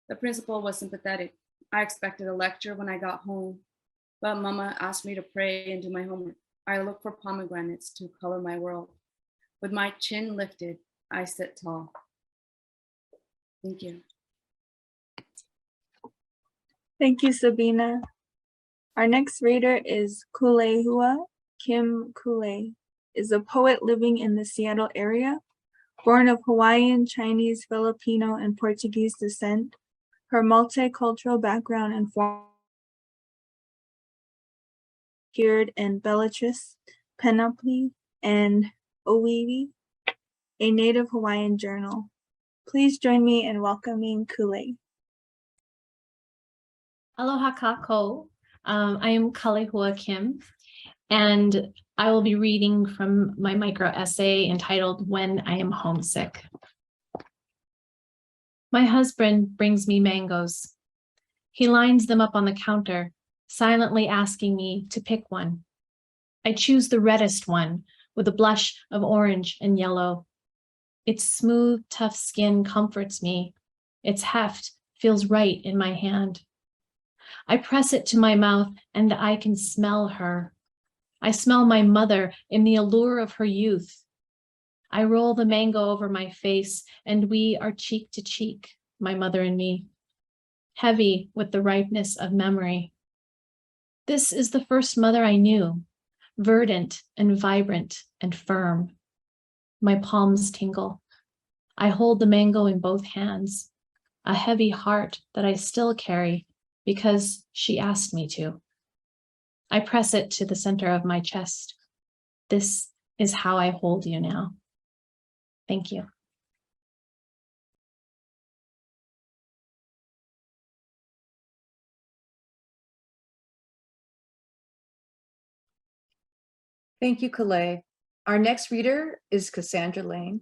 The principal was sympathetic. I expected a lecture when I got home, but Mama asked me to pray and do my homework. I look for pomegranates to color my world. With my chin lifted, I sit tall. Thank you. Thank you, Sabina. Our next reader is Kalihua Kim. Is a poet living in the Seattle area. Born of Hawaiian, Chinese, Filipino, and Portuguese descent, Her multicultural background and appeared in Bellatrix, Panoply, and Owiwi, a native Hawaiian journal. Please join me in welcoming Kule. Aloha kako. I am Kalihua Kim, and I will be reading from my micro essay entitled When I Am Homesick. My husband brings me mangoes. He lines them up on the counter, silently asking me to pick one. I choose the reddest one with a blush of orange and yellow. Its smooth, tough skin comforts me. Its heft feels right in my hand. I press it to my mouth and I can smell her. I smell my mother in the allure of her youth. I roll the mango over my face and we are cheek to cheek, my mother and me, heavy with the ripeness of memory. This is the first mother I knew, verdant and vibrant and firm. My palms tingle. I hold the mango in both hands, a heavy heart that I still carry because she asked me to. I press it to the center of my chest. This is how I hold you now. Thank you. Thank you, Kale. Our next reader is Cassandra Lane.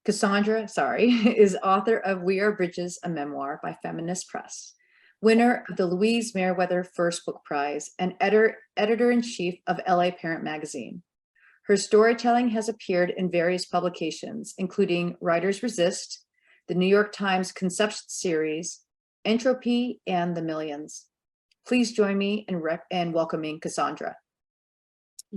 Cassandra, is author of We Are Bridges, a memoir by Feminist Press, winner of the Louise Meriwether First Book Prize, and editor-in-chief of LA Parent Magazine. Her storytelling has appeared in various publications, including Writers Resist, the New York Times Conception Series, Entropy, and The Millions. Please join me in welcoming Cassandra.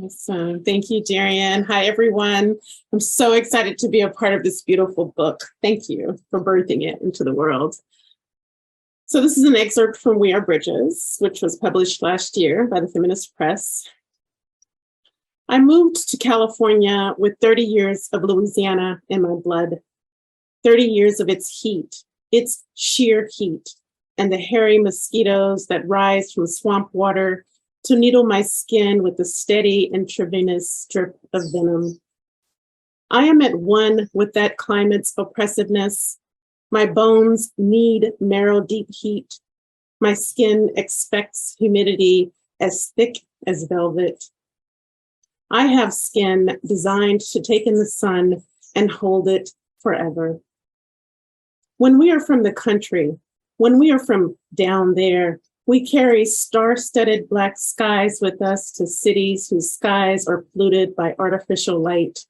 Awesome. Thank you, Darien. Hi, everyone. I'm so excited to be a part of this beautiful book. Thank you for birthing it into the world. So this is an excerpt from We Are Bridges, which was published last year by the Feminist Press. I moved to California with 30 years of Louisiana in my blood, 30 years of its heat, its sheer heat, and the hairy mosquitoes that rise from swamp water to needle my skin with a steady intravenous drip of venom. I am at one with that climate's oppressiveness. My bones need marrow-deep heat. My skin expects humidity as thick as velvet. I have skin designed to take in the sun and hold it forever. When we are from the country, when we are from down there, we carry star-studded black skies with us to cities whose skies are polluted by artificial light.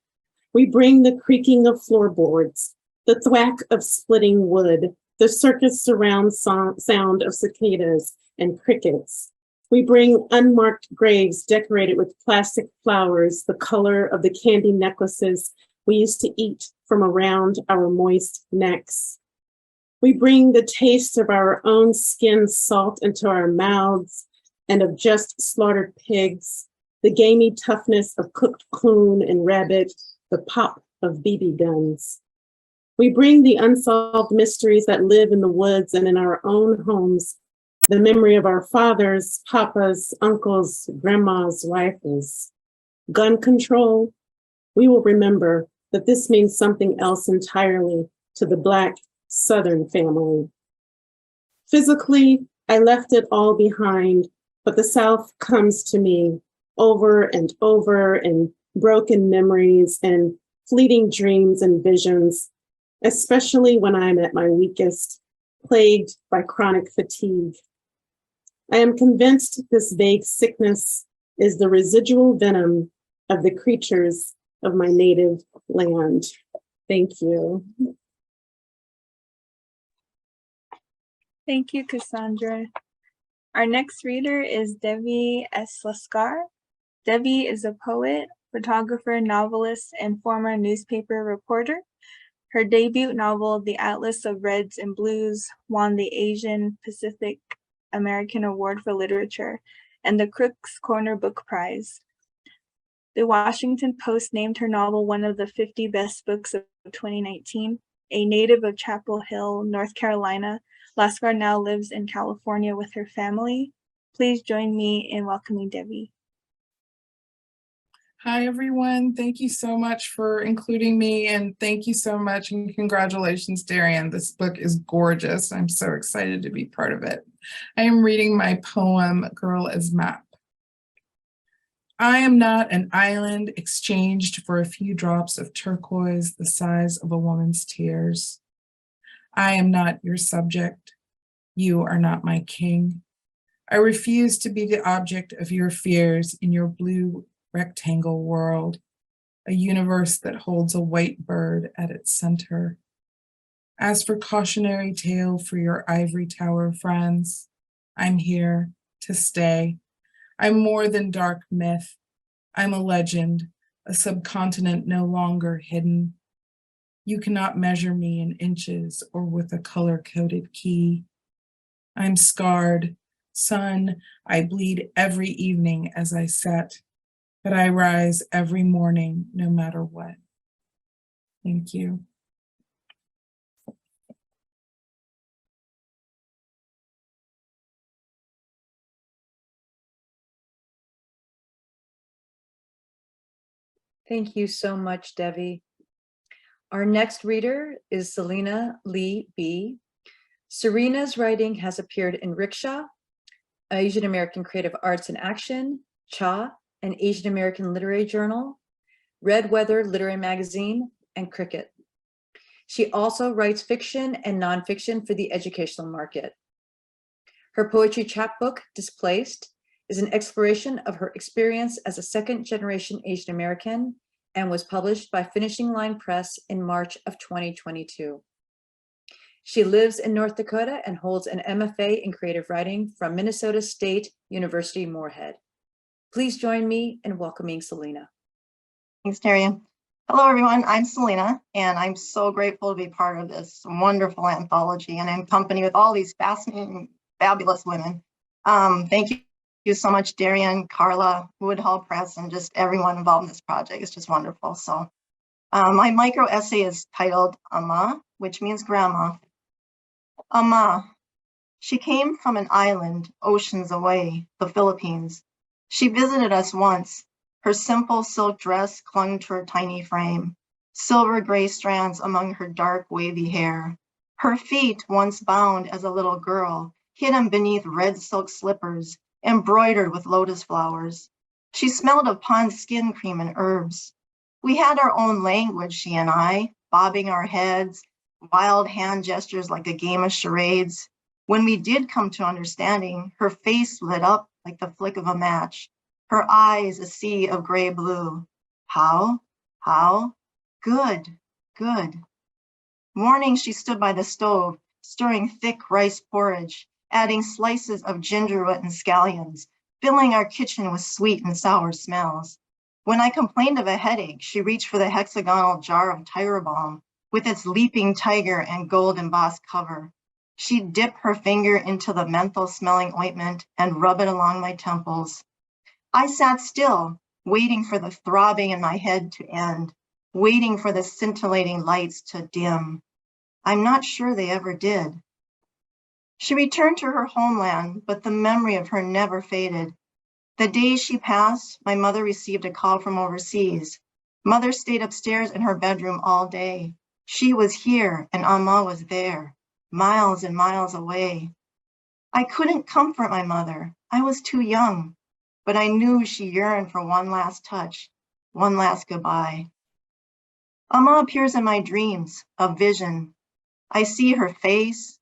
We bring the creaking of floorboards, the thwack of splitting wood, the circus surround sound of cicadas and crickets. We bring unmarked graves decorated with plastic flowers, the color of the candy necklaces we used to eat from around our moist necks. We bring the taste of our own skin salt into our mouths and of just slaughtered pigs, the gamey toughness of cooked coon and rabbit, the pop of BB guns. We bring the unsolved mysteries that live in the woods and in our own homes, the memory of our fathers, papas, uncles, grandmas, rifles. Gun control, we will remember that this means something else entirely to the Black Southern family. Physically, I left it all behind, but the South comes to me over and over in broken memories and fleeting dreams and visions, especially when I'm at my weakest, plagued by chronic fatigue. I am convinced this vague sickness is the residual venom of the creatures of my native land. Thank you. Thank you, Cassandra. Our next reader is Devi S. Lascar. Devi is a poet, photographer, novelist, and former newspaper reporter. Her debut novel, The Atlas of Reds and Blues, won the Asian Pacific American Award for Literature and the Crooks Corner Book Prize. The Washington Post named her novel one of the 50 best books of 2019. A native of Chapel Hill, North Carolina, Lascar now lives in California with her family. Please join me in welcoming Debbie. Hi, everyone. Thank you so much for including me, and thank you so much and congratulations, Darien. This book is gorgeous. I'm so excited to be part of it. I am reading my poem, Girl as Map. I am not an island exchanged for a few drops of turquoise the size of a woman's tears. I am not your subject. You are not my king. I refuse to be the object of your fears in your blue rectangle world, a universe that holds a white bird at its center. As for cautionary tale for your ivory tower friends, I'm here to stay. I'm more than dark myth. I'm a legend, a subcontinent no longer hidden. You cannot measure me in inches or with a color-coded key. I'm scarred. Sun, I bleed every evening as I set, but I rise every morning no matter what. Thank you. Thank you so much, Debbie. Our next reader is Selena Lee B. Serena's writing has appeared in Rickshaw, Asian American Creative Arts in Action, CHA, an Asian American Literary Journal, Red Weather Literary Magazine, and Cricket. She also writes fiction and nonfiction for the educational market. Her poetry chapbook, Displaced, is an exploration of her experience as a second-generation Asian American and was published by Finishing Line Press in March of 2022. She lives in North Dakota and holds an MFA in creative writing from Minnesota State University Moorhead. Please join me in welcoming Selena. Thanks, Darien. Hello, everyone. I'm Selena, and I'm so grateful to be part of this wonderful anthology and in company with all these fascinating, fabulous women. Thank you so much, Darien, Carla, Woodhull Press, and just everyone involved in this project. It's just wonderful. So my micro essay is titled Ama, which means grandma. Ama, she came from an island oceans away, the Philippines. She visited us once. Her simple silk dress clung to her tiny frame, silver gray strands among her dark wavy hair. Her feet, once bound as a little girl, hidden beneath red silk slippers, embroidered with lotus flowers. She smelled of pond skin cream and herbs. We had our own language, she and I, bobbing our heads, wild hand gestures like a game of charades. When we did come to understanding, her face lit up like the flick of a match, her eyes a sea of gray blue. How? Good. Morning, she stood by the stove, stirring thick rice porridge, adding slices of gingerbread and scallions, filling our kitchen with sweet and sour smells. When I complained of a headache, she reached for the hexagonal jar of Tyra Balm with its leaping tiger and gold embossed cover. She'd dip her finger into the menthol-smelling ointment and rub it along my temples. I sat still, waiting for the throbbing in my head to end, waiting for the scintillating lights to dim. I'm not sure they ever did. She returned to her homeland, but the memory of her never faded. The days she passed, my mother received a call from overseas. Mother stayed upstairs in her bedroom all day. She was here and Ama was there, miles and miles away. I couldn't comfort my mother. I was too young, but I knew she yearned for one last touch, one last goodbye. Ama appears in my dreams, a vision. I see her face,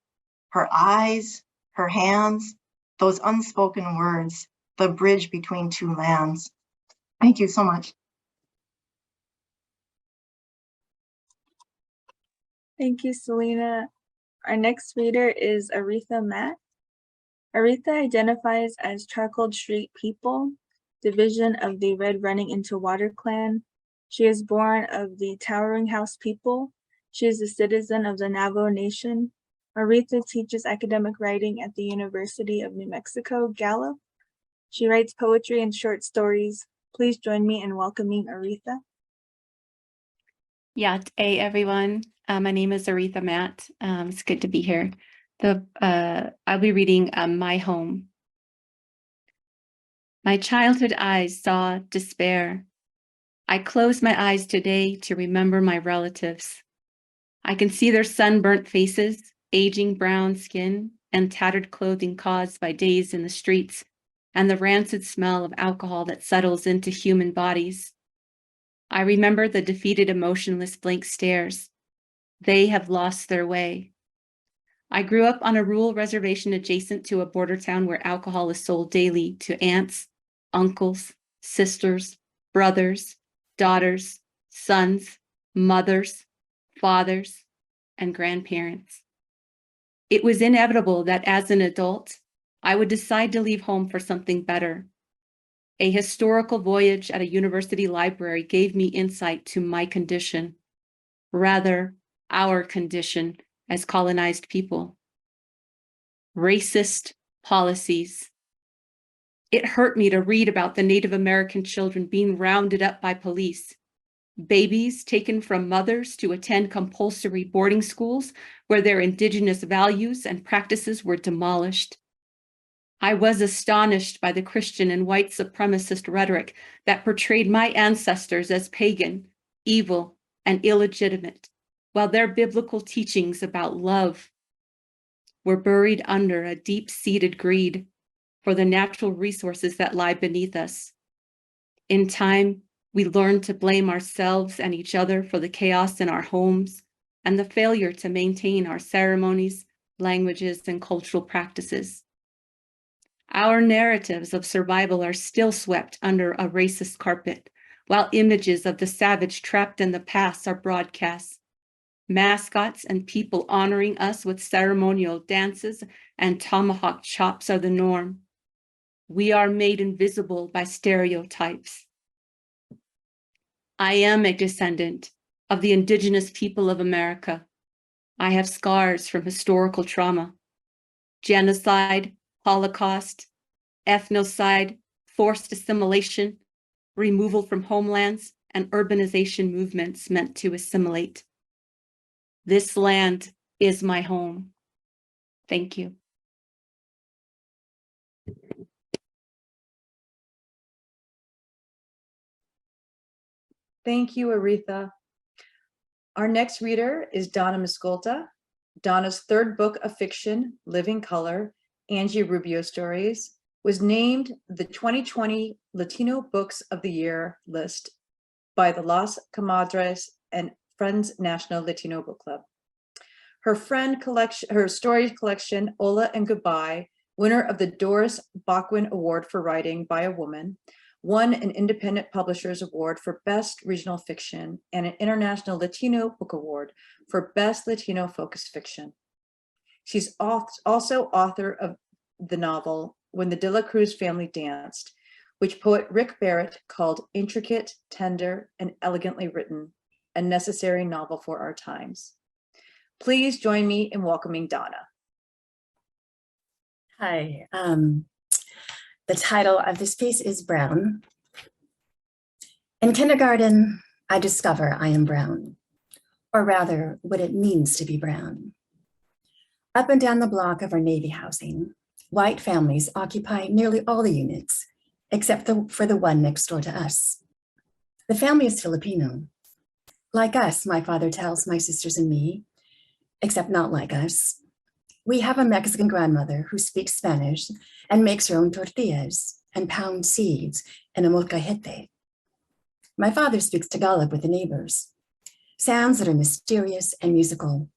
her eyes, her hands, those unspoken words, the bridge between two lands. Thank you so much. Thank you, Selena. Our next reader is Aretha Matt. Aretha identifies as Charcoal Street People, division of the Red Running into Water clan. She is born of the Towering House people. She is a citizen of the Navajo Nation. Aretha teaches academic writing at the University of New Mexico, Gallup. She writes poetry and short stories. Please join me in welcoming Aretha. Yeah, hey everyone. My name is Aretha Matt. It's good to be here. I'll be reading My Home. My childhood eyes saw despair. I close my eyes today to remember my relatives. I can see their sunburnt faces, aging brown skin, and tattered clothing caused by days in the streets, and the rancid smell of alcohol that settles into human bodies. I remember the defeated, emotionless, blank stares. They have lost their way. I grew up on a rural reservation adjacent to a border town where alcohol is sold daily to aunts, uncles, sisters, brothers, daughters, sons, mothers, fathers, and grandparents. It was inevitable that as an adult, I would decide to leave home for something better. A historical voyage at a university library gave me insight to my condition, rather, our condition as colonized people. Racist policies. It hurt me to read about the Native American children being rounded up by police, babies taken from mothers to attend compulsory boarding schools where their indigenous values and practices were demolished. I was astonished by the Christian and white supremacist rhetoric that portrayed my ancestors as pagan, evil, and illegitimate, while their biblical teachings about love were buried under a deep-seated greed for the natural resources that lie beneath us. In time, we learned to blame ourselves and each other for the chaos in our homes and the failure to maintain our ceremonies, languages, and cultural practices. Our narratives of survival are still swept under a racist carpet, while images of the savage trapped in the past are broadcast. Mascots and people honoring us with ceremonial dances and tomahawk chops are the norm. We are made invisible by stereotypes. I am a descendant of the indigenous people of America. I have scars from historical trauma, genocide, Holocaust, ethnocide, forced assimilation, removal from homelands, and urbanization movements meant to assimilate. This land is my home. Thank you. Thank you, Aretha. Our next reader is Donna Musculo. Donna's third book of fiction, Living Color, Angie Rubio Stories, was named the 2020 Latino Books of the Year list by the Las Comadres and Friends National Latino Book Club. Her story collection, Hola and Goodbye, winner of the Doris Bachwin Award for Writing by a Woman, won an Independent Publishers Award for Best Regional Fiction and an International Latino Book Award for Best Latino Focused Fiction. She's also author of the novel When the De La Cruz Family Danced, which poet Rick Barrett called intricate, tender, and elegantly written, a necessary novel for our times. Please join me in welcoming Donna. Hi, the title of this piece is Brown. In kindergarten, I discover I am brown, or rather what it means to be brown. Up and down the block of our Navy housing, white families occupy nearly all the units, except for the one next door to us. The family is Filipino. Like us, my father tells my sisters and me, except not like us. We have a Mexican grandmother who speaks Spanish and makes her own tortillas and pounds seeds in a molcajete. My father speaks Tagalog with the neighbors, sounds that are mysterious and musical,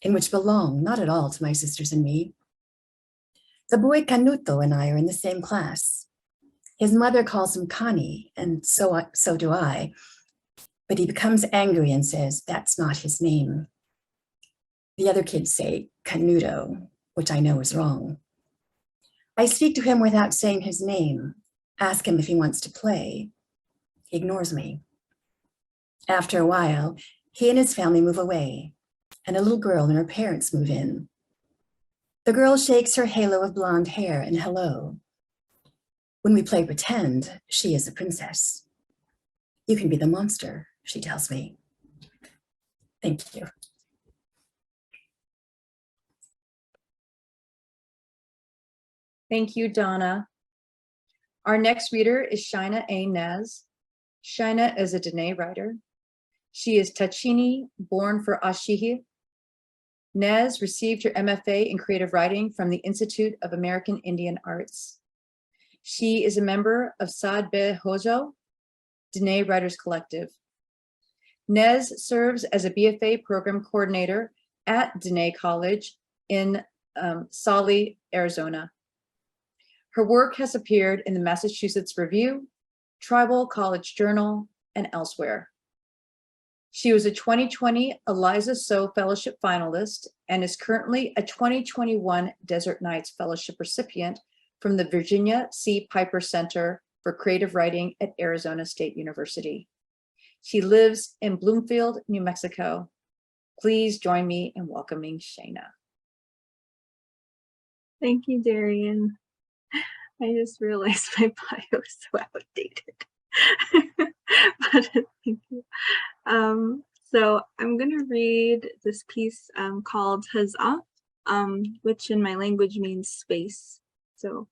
in which belong not at all to my sisters and me. The boy Canuto and I are in the same class. His mother calls him Connie, and so do I, but he becomes angry and says that's not his name. The other kids say Canuto, which I know is wrong. I speak to him without saying his name, ask him if he wants to play. He ignores me. After a while, he and his family move away, and a little girl and her parents move in. The girl shakes her halo of blonde hair and hello. When we play pretend, she is a princess. You can be the monster, she tells me. Thank you. Thank you, Donna. Our next reader is Shaina A. Nez. Shaina is a Dene writer. She is Tachini, born for Ashihi. Nez received her MFA in creative writing from the Institute of American Indian Arts. She is a member of Sad Be Hojo, Dene Writers Collective. Nez serves as a BFA program coordinator at Dene College in Sali, Arizona. Her work has appeared in the Massachusetts Review, Tribal College Journal, and elsewhere. She was a 2020 Eliza So Fellowship finalist and is currently a 2021 Desert Nights Fellowship recipient from the Virginia C. Piper Center for Creative Writing at Arizona State University. She lives in Bloomfield, New Mexico. Please join me in welcoming Shaina. Thank you, Darien. I just realized my bio is so outdated. But thank you. So I'm going to read this piece called Hazah, which in my language means space. So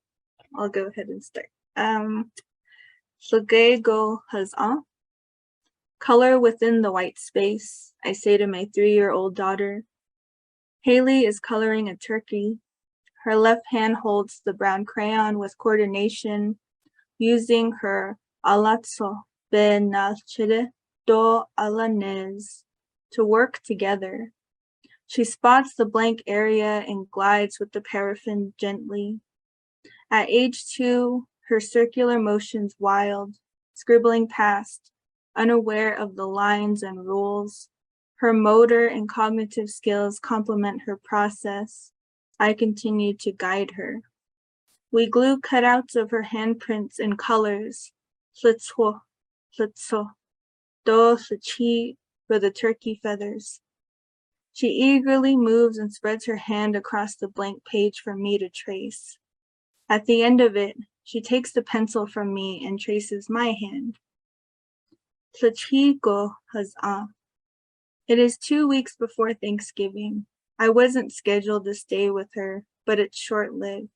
I'll go ahead and start. Go Hazah. Color within the white space, I say to my 3-year-old daughter. Haley is coloring a turkey. Her left hand holds the brown crayon with coordination, using her alatso benachide do alanez to work together. She spots the blank area and glides with the paraffin gently. At age 2, her circular motions wild, scribbling past, unaware of the lines and rules. Her motor and cognitive skills complement her process. I continue to guide her. We glue cutouts of her handprints in colors, flitso, flitso, do chi for the turkey feathers. She eagerly moves and spreads her hand across the blank page for me to trace. At the end of it, she takes the pencil from me and traces my hand. Tlachiko Hazah. It is 2 weeks before Thanksgiving. I wasn't scheduled to stay with her, but it's short-lived.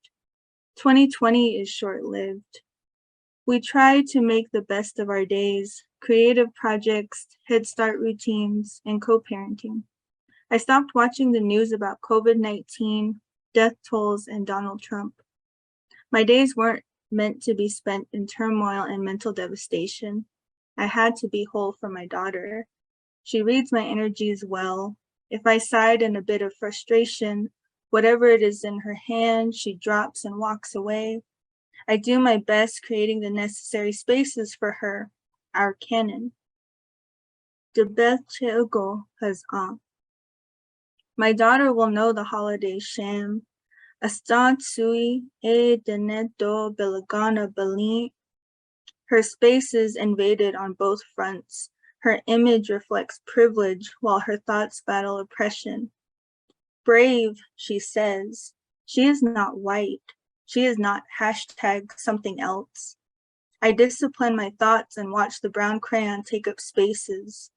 2020 is short-lived. We try to make the best of our days, creative projects, Head Start routines, and co-parenting. I stopped watching the news about COVID-19, death tolls, and Donald Trump. My days weren't meant to be spent in turmoil and mental devastation. I had to be whole for my daughter. She reads my energies well. If I sighed in a bit of frustration, whatever it is in her hand, she drops and walks away. I do my best creating the necessary spaces for her, our canon. Debeth Cheogo has on. My daughter will know the holiday sham. Astant sui e denedo belagana belin. Her space is invaded on both fronts. Her image reflects privilege while her thoughts battle oppression. Brave, she says. She is not white. She is not #something else. I discipline my thoughts and watch the brown crayon take up spaces.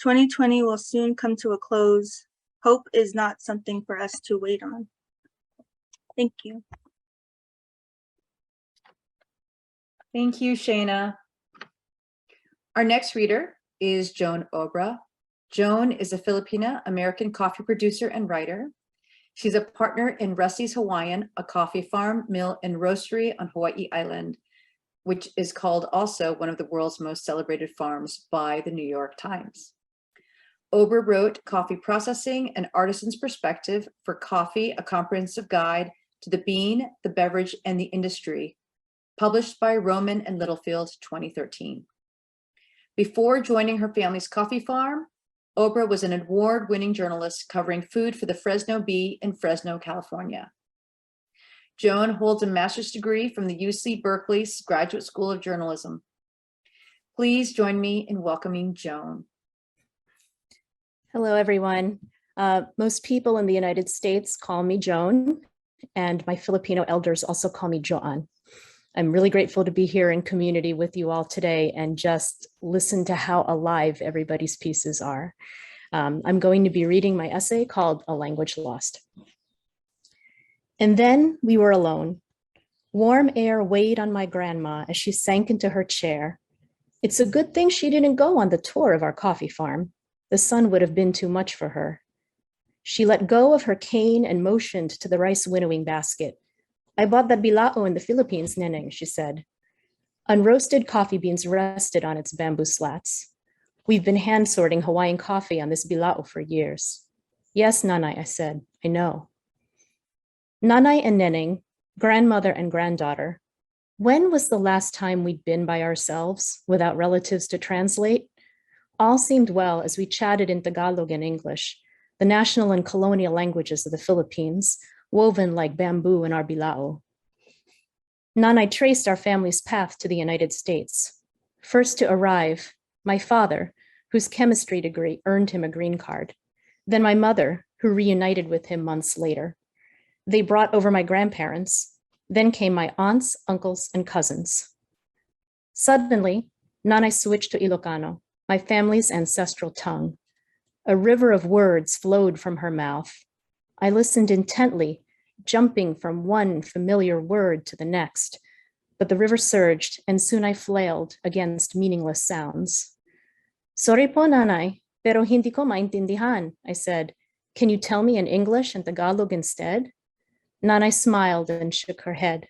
2020 will soon come to a close. Hope is not something for us to wait on. Thank you. Thank you, Shaina. Our next reader is Joan Obra. Joan is a Filipina-American coffee producer and writer. She's a partner in Rusty's Hawaiian, a coffee farm, mill, and roastery on Hawaii Island, which is called also one of the world's most celebrated farms by the New York Times. Obra wrote Coffee Processing, an Artisan's Perspective for Coffee, a Comprehensive Guide to the Bean, the Beverage, and the Industry, published by Rowman and Littlefield, 2013. Before joining her family's coffee farm, Obra was an award-winning journalist covering food for the Fresno Bee in Fresno, California. Joan holds a master's degree from the UC Berkeley Graduate School of Journalism. Please join me in welcoming Joan. Hello, everyone. Most people in the United States call me Joan, and my Filipino elders also call me Joan. I'm really grateful to be here in community with you all today and just listen to how alive everybody's pieces are. I'm going to be reading my essay called A Language Lost. And then we were alone. Warm air weighed on my grandma as she sank into her chair. It's a good thing she didn't go on the tour of our coffee farm. The sun would have been too much for her. She let go of her cane and motioned to the rice winnowing basket. I bought that bilao in the Philippines, Neneng, she said. Unroasted coffee beans rested on its bamboo slats. We've been hand sorting Hawaiian coffee on this bilao for years. Yes, Nanay, I said, I know. Nanay and Neneng, grandmother and granddaughter, when was the last time we'd been by ourselves without relatives to translate? All seemed well as we chatted in Tagalog and English, the national and colonial languages of the Philippines, woven like bamboo in our bilao. Nanay traced our family's path to the United States. First to arrive, my father, whose chemistry degree earned him a green card. Then my mother, who reunited with him months later. They brought over my grandparents. Then came my aunts, uncles, and cousins. Suddenly, Nanay switched to Ilocano, my family's ancestral tongue. A river of words flowed from her mouth. I listened intently, jumping from one familiar word to the next, but the river surged and soon I flailed against meaningless sounds. Sorry po, Nanay, pero hindi ko maintindihan, I said. Can you tell me in English and Tagalog instead? Nanay smiled and shook her head.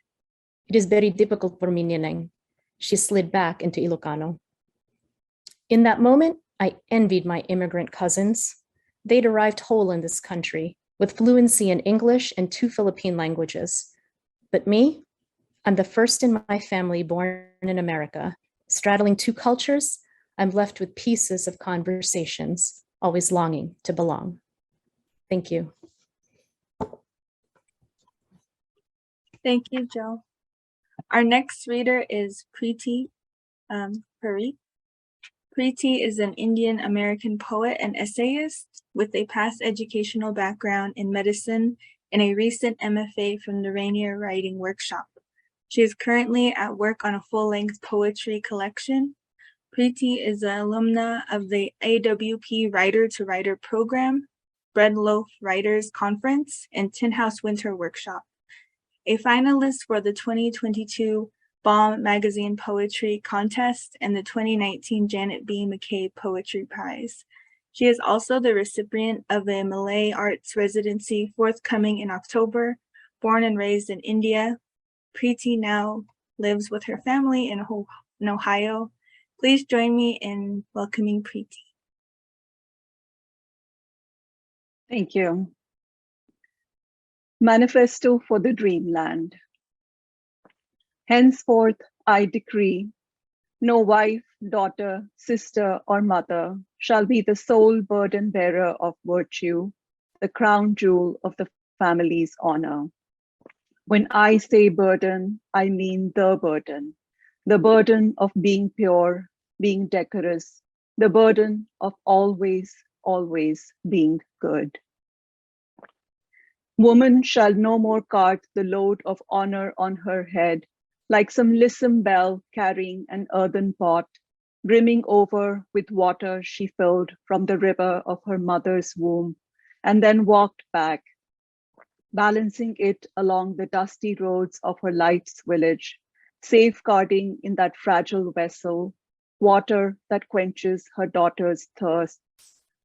It is very difficult for me, Nineng. She slid back into Ilocano. In that moment, I envied my immigrant cousins. They'd arrived whole in this country, with fluency in English and 2 Philippine languages. But me, I'm the first in my family born in America. Straddling 2 cultures, I'm left with pieces of conversations, always longing to belong. Thank you. Thank you, Jill. Our next reader is Preeti Parikh. Preeti is an Indian American poet and essayist with a past educational background in medicine and a recent MFA from the Rainier Writing Workshop. She is currently at work on a full-length poetry collection. Preeti is an alumna of the AWP Writer to Writer program, Bread Loaf Writers Conference, and Tin House Winter Workshop. A finalist for the 2022 Bomb Magazine Poetry Contest and the 2019 Janet B. McKay Poetry Prize. She is also the recipient of a Malay Arts Residency forthcoming in October. Born and raised in India, Preeti now lives with her family in Ohio. Please join me in welcoming Preeti. Thank you. Manifesto for the Dreamland. Henceforth, I decree, no wife, daughter, sister, or mother shall be the sole burden bearer of virtue, the crown jewel of the family's honor. When I say burden, I mean the burden of being pure, being decorous, the burden of always, always being good. Woman shall no more cart the load of honor on her head, like some lissom belle carrying an earthen pot, brimming over with water she filled from the river of her mother's womb, and then walked back, balancing it along the dusty roads of her life's village, safeguarding in that fragile vessel water that quenches her daughter's thirsts,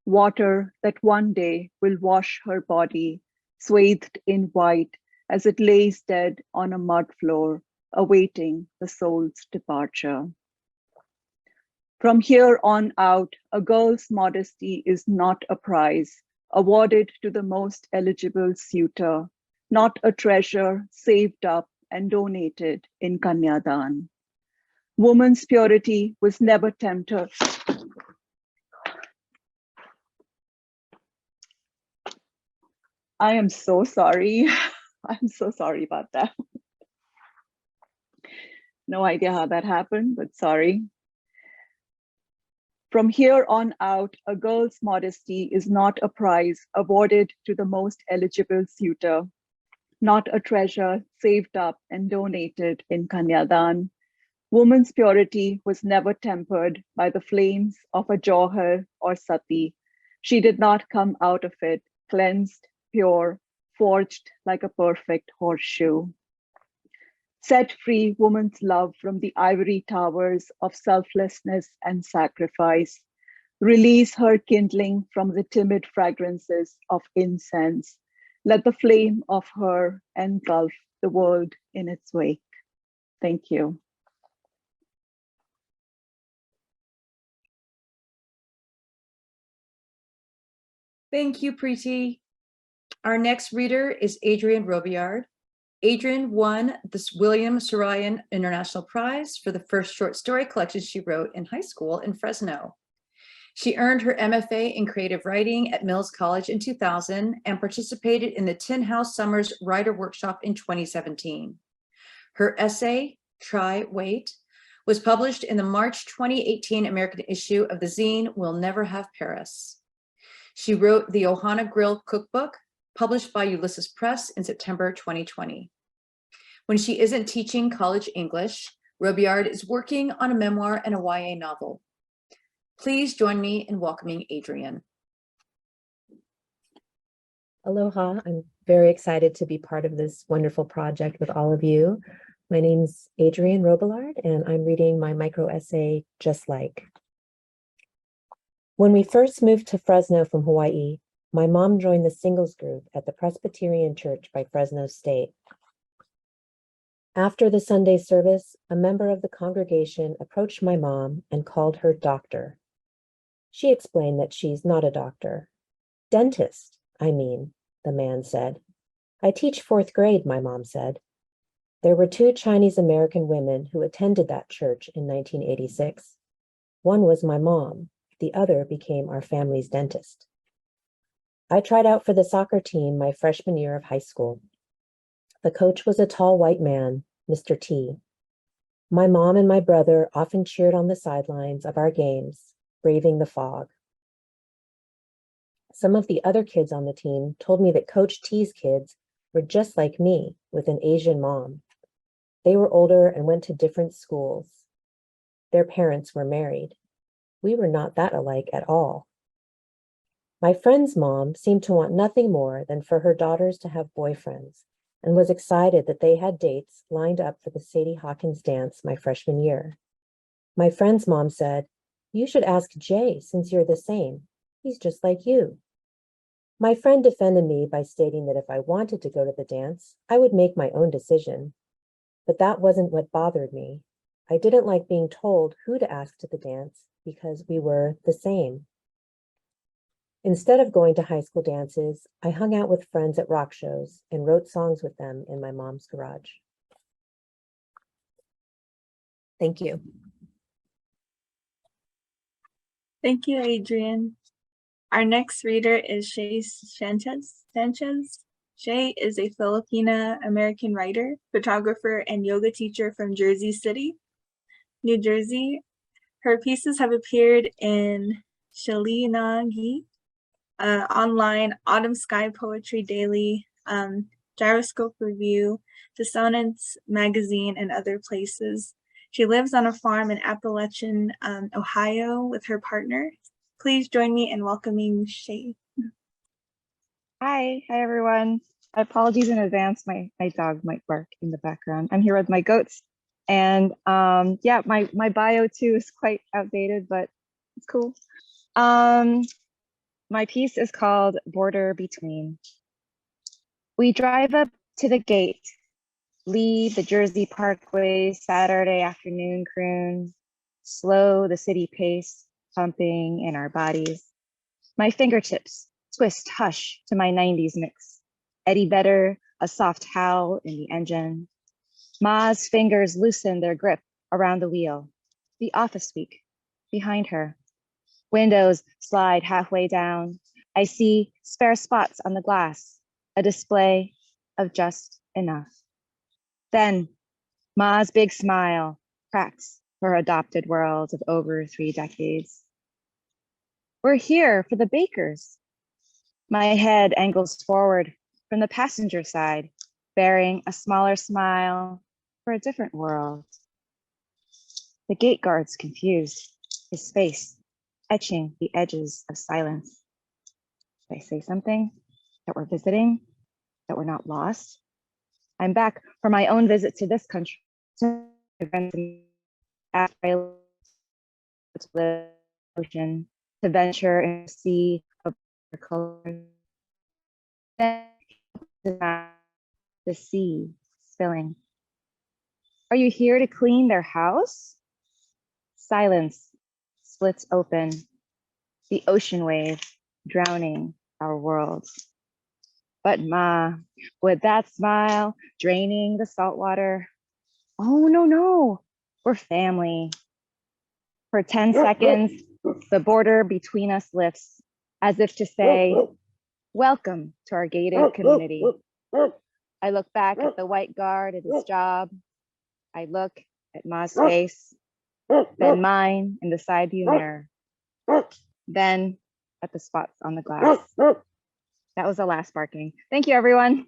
water that one day will wash her body, swathed in white as it lays dead on a mud floor, awaiting the soul's departure. From here on out, a girl's modesty is not a prize awarded to the most eligible suitor, not a treasure saved up and donated in Kanyadan. Woman's purity was never tempted. I am so sorry. I'm so sorry about that. No idea how that happened, but sorry. From here on out, a girl's modesty is not a prize awarded to the most eligible suitor, not a treasure saved up and donated in Kanyadan. Woman's purity was never tempered by the flames of a Johar or Sati. She did not come out of it cleansed, pure, forged like a perfect horseshoe. Set free woman's love from the ivory towers of selflessness and sacrifice. Release her kindling from the timid fragrances of incense. Let the flame of her engulf the world in its wake. Thank you. Thank you, Preeti. Our next reader is Adrienne Robillard. Adrienne won the William Saroyan International Prize for the first short story collection she wrote in high school in Fresno. She earned her MFA in creative writing at Mills College in 2000 and participated in the Tin House Summers Writer Workshop in 2017. Her essay, Try Wait, was published in the March 2018 American issue of the zine We'll Never Have Paris. She wrote the Ohana Grill Cookbook, published by Ulysses Press in September 2020. When she isn't teaching college English, Robillard is working on a memoir and a YA novel. Please join me in welcoming Adrienne. Aloha, I'm very excited to be part of this wonderful project with all of you. My name's Adrienne Robillard, and I'm reading my micro essay, Just Like. When we first moved to Fresno from Hawaii, my mom joined the singles group at the Presbyterian Church by Fresno State. After the Sunday service, a member of the congregation approached my mom and called her doctor. She explained that she's not a doctor. Dentist, I mean, the man said. I teach 4th grade, my mom said. There were 2 Chinese American women who attended that church in 1986. One was my mom. The other became our family's dentist. I tried out for the soccer team my freshman year of high school. The coach was a tall white man, Mr. T. My mom and my brother often cheered on the sidelines of our games, braving the fog. Some of the other kids on the team told me that Coach T's kids were just like me, with an Asian mom. They were older and went to different schools. Their parents were married. We were not that alike at all. My friend's mom seemed to want nothing more than for her daughters to have boyfriends and was excited that they had dates lined up for the Sadie Hawkins dance my freshman year. My friend's mom said, "You should ask Jay since you're the same. He's just like you." My friend defended me by stating that if I wanted to go to the dance, I would make my own decision. But that wasn't what bothered me. I didn't like being told who to ask to the dance because we were the same. Instead of going to high school dances, I hung out with friends at rock shows and wrote songs with them in my mom's garage. Thank you. Thank you, Adrienne. Our next reader is Shay Sanchez. Shay is a Filipina-American writer, photographer, and yoga teacher from Jersey City, New Jersey. Her pieces have appeared in Selena Lee, online Autumn Sky Poetry Daily, Gyroscope Review, Dissonance Magazine, and other places. She lives on a farm in Appalachian, Ohio with her partner. Please join me in welcoming Shay. Hi everyone. Apologies in advance, my dog might bark in the background. I'm here with my goats. And yeah, my bio too is quite outdated, but it's cool. My piece is called Border Between. We drive up to the gate, leave the Jersey Parkway Saturday afternoon croon, slow the city pace pumping in our bodies. My fingertips twist hush to my 90s mix. Eddie Vedder, a soft howl in the engine. Ma's fingers loosen their grip around the wheel. The office week behind her. Windows slide halfway down. I see spare spots on the glass, a display of just enough. Then Ma's big smile cracks her adopted world of over 3 decades. We're here for the bakers. My head angles forward from the passenger side, bearing a smaller smile for a different world. The gate guard's confused, his face etching the edges of silence. Should I say something? That we're visiting? That we're not lost? I'm back for my own visit to this country. After I to the ocean, to venture and see of color, the sea spilling. Are you here to clean their house? Silence splits open, the ocean wave drowning our worlds. But Ma, with that smile, draining the salt water. Oh, no, we're family. For 10 seconds, the border between us lifts, as if to say, welcome to our gated community. I look back at the white guard at his job. I look at Ma's face, then mine in the side view mirror, then at the spots on the glass. That was the last barking. Thank you, everyone.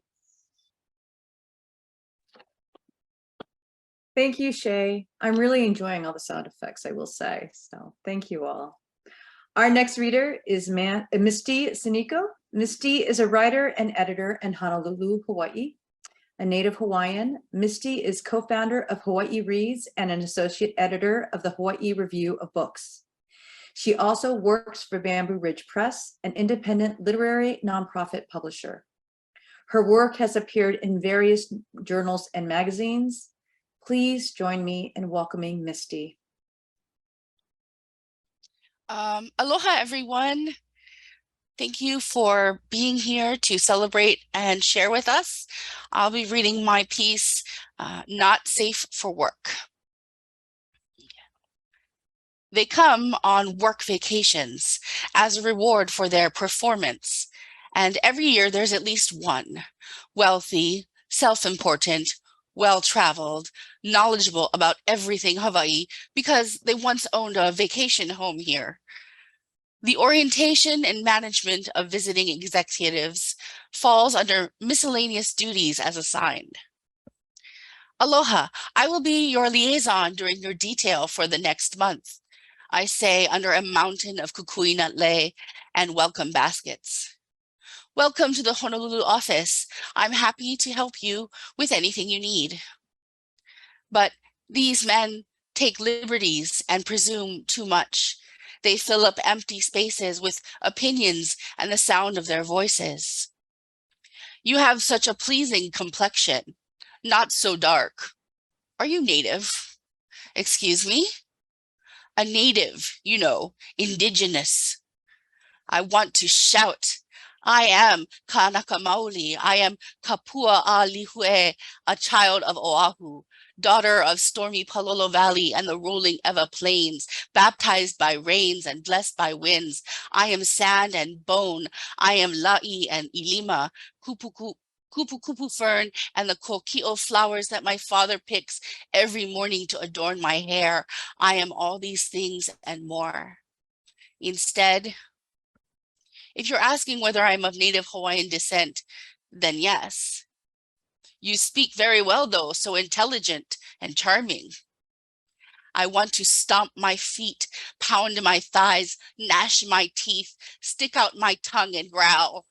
Thank you, Shay. I'm really enjoying all the sound effects, I will say. So thank you all. Our next reader is Misty Siniko. Misty is a writer and editor in Honolulu, Hawaii. A native Hawaiian, Misty is co-founder of Hawaii Reads and an associate editor of the Hawaii Review of Books. She also works for Bamboo Ridge Press, an independent literary nonprofit publisher. Her work has appeared in various journals and magazines. Please join me in welcoming Misty. Aloha, everyone. Thank you for being here to celebrate and share with us. I'll be reading my piece, Not Safe for Work. They come on work vacations as a reward for their performance. And every year there's at least one, wealthy, self-important, well-traveled, knowledgeable about everything Hawaii because they once owned a vacation home here. The orientation and management of visiting executives falls under miscellaneous duties as assigned. Aloha, I will be your liaison during your detail for the next month. I say under a mountain of kukui nut lei and welcome baskets. Welcome to the Honolulu office. I'm happy to help you with anything you need. But these men take liberties and presume too much. They fill up empty spaces with opinions and the sound of their voices. You have such a pleasing complexion, not so dark. Are you native? Excuse me? A native, you know, indigenous. I want to shout. I am Kanaka Maoli. I am Kapua a Lihue, a child of Oahu, daughter of stormy Palolo Valley and the rolling Ewa Plains, baptized by rains and blessed by winds. I am sand and bone. I am La'i and Ilima, kupu fern, and the kokio flowers that my father picks every morning to adorn my hair. I am all these things and more. Instead, if you're asking whether I'm of Native Hawaiian descent, then yes. You speak very well, though, so intelligent and charming. I want to stomp my feet, pound my thighs, gnash my teeth, stick out my tongue and growl.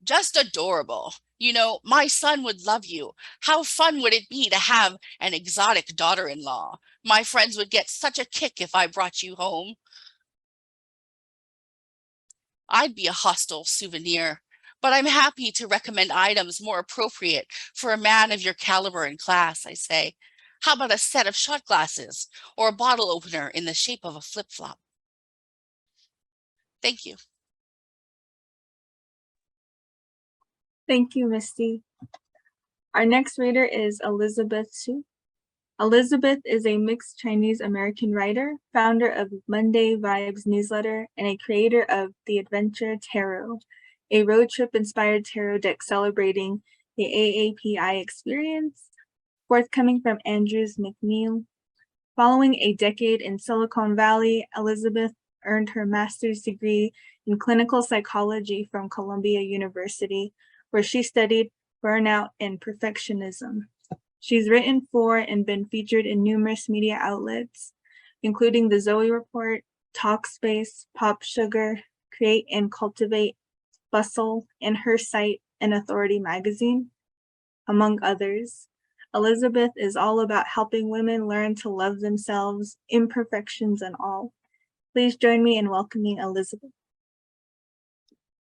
Just adorable. You know, my son would love you. How fun would it be to have an exotic daughter-in-law? My friends would get such a kick if I brought you home. I'd be a hostile souvenir, but I'm happy to recommend items more appropriate for a man of your caliber and class, I say. How about a set of shot glasses or a bottle opener in the shape of a flip-flop? Thank you. Thank you, Misty. Our next reader is Elizabeth Su. Elizabeth is a mixed Chinese-American writer, founder of Monday Vibes newsletter, and a creator of The Adventure Tarot, a road trip-inspired tarot deck celebrating the AAPI experience, forthcoming from Andrews McNeil. Following a decade in Silicon Valley, Elizabeth earned her master's degree in clinical psychology from Columbia University, where she studied burnout and perfectionism. She's written for and been featured in numerous media outlets, including The Zoe Report, Talkspace, Pop Sugar, Create and Cultivate, Bustle, and her site, and Authority magazine, among others. Elizabeth is all about helping women learn to love themselves, imperfections and all. Please join me in welcoming Elizabeth.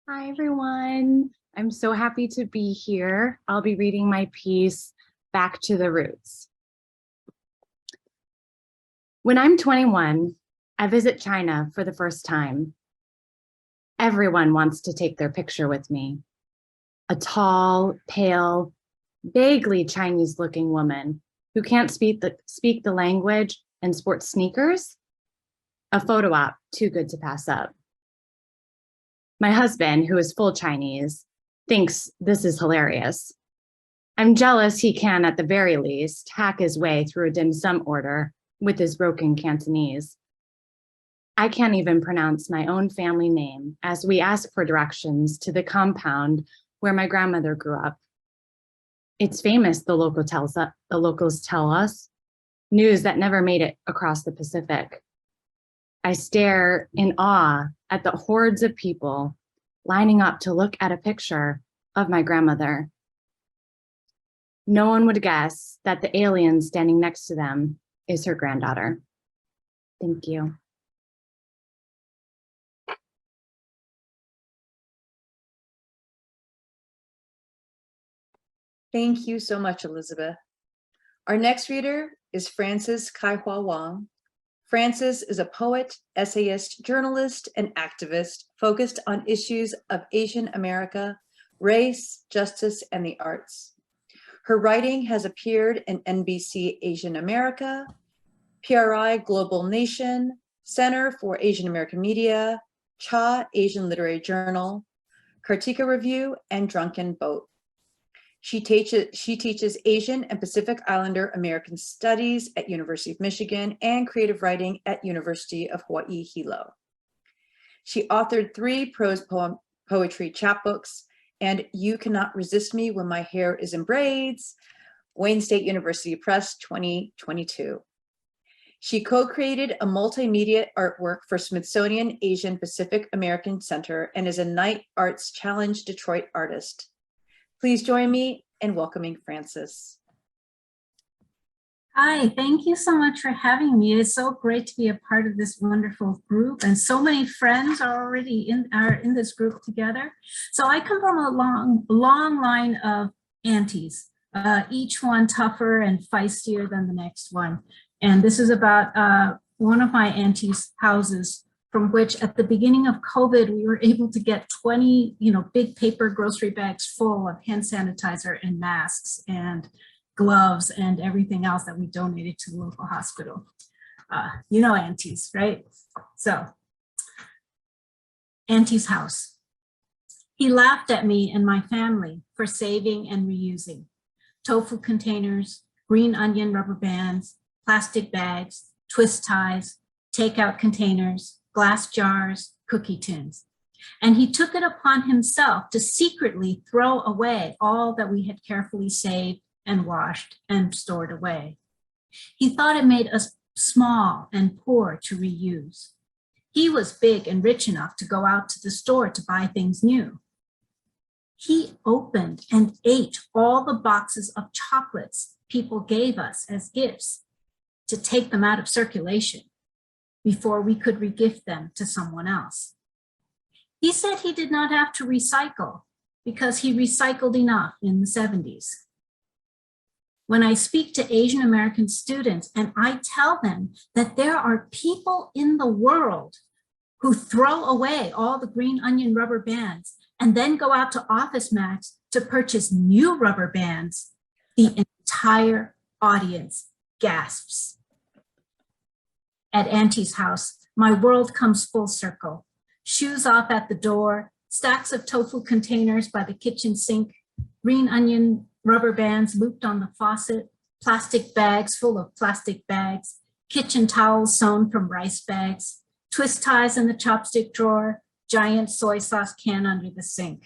Hi, everyone. I'm so happy to be here. I'll be reading my piece, Back to the Roots. When I'm 21, I visit China for the first time. Everyone wants to take their picture with me. A tall, pale, vaguely Chinese-looking woman who can't speak the language and sports sneakers. A photo op too good to pass up. My husband, who is full Chinese, thinks this is hilarious. I'm jealous he can, at the very least, hack his way through a dim sum order with his broken Cantonese. I can't even pronounce my own family name as we ask for directions to the compound where my grandmother grew up. It's famous, the locals tell us, news that never made it across the Pacific. I stare in awe at the hordes of people lining up to look at a picture of my grandmother. No one would guess that the alien standing next to them is her granddaughter. Thank you. Thank you so much, Elizabeth. Our next reader is Frances Kaihua Wang. Frances is a poet, essayist, journalist, and activist focused on issues of Asian America, race, justice, and the arts. Her writing has appeared in NBC Asian America, PRI Global Nation, Center for Asian American Media, Cha Asian Literary Journal, Kartika Review, and Drunken Boat. She teaches Asian and Pacific Islander American Studies at University of Michigan and creative writing at University of Hawaii Hilo. She authored 3 prose poetry chapbooks and You Cannot Resist Me When My Hair Is in Braids, Wayne State University Press 2022. She co-created a multimedia artwork for Smithsonian Asian Pacific American Center and is a Night Arts Challenge Detroit artist. Please join me in welcoming Frances. Hi, thank you so much for having me. It's so great to be a part of this wonderful group, and so many friends are already in this group together. So I come from a long line of aunties, each one tougher and feistier than the next one. And this is about one of my aunties' houses, from which at the beginning of COVID, we were able to get 20, big paper grocery bags full of hand sanitizer and masks and gloves and everything else that we donated to the local hospital. Aunties, right? So, Auntie's house. He laughed at me and my family for saving and reusing. Tofu containers, green onion rubber bands, plastic bags, twist ties, takeout containers, glass jars, cookie tins. And he took it upon himself to secretly throw away all that we had carefully saved and washed and stored away. He thought it made us small and poor to reuse. He was big and rich enough to go out to the store to buy things new. He opened and ate all the boxes of chocolates people gave us as gifts to take them out of circulation before we could regift them to someone else. He said he did not have to recycle because he recycled enough in the 70s. When I speak to Asian American students and I tell them that there are people in the world who throw away all the green onion rubber bands and then go out to Office Max to purchase new rubber bands, the entire audience gasps. At Auntie's house, my world comes full circle. Shoes off at the door, stacks of tofu containers by the kitchen sink, green onion rubber bands looped on the faucet, plastic bags full of plastic bags, kitchen towels sewn from rice bags, twist ties in the chopstick drawer, giant soy sauce can under the sink.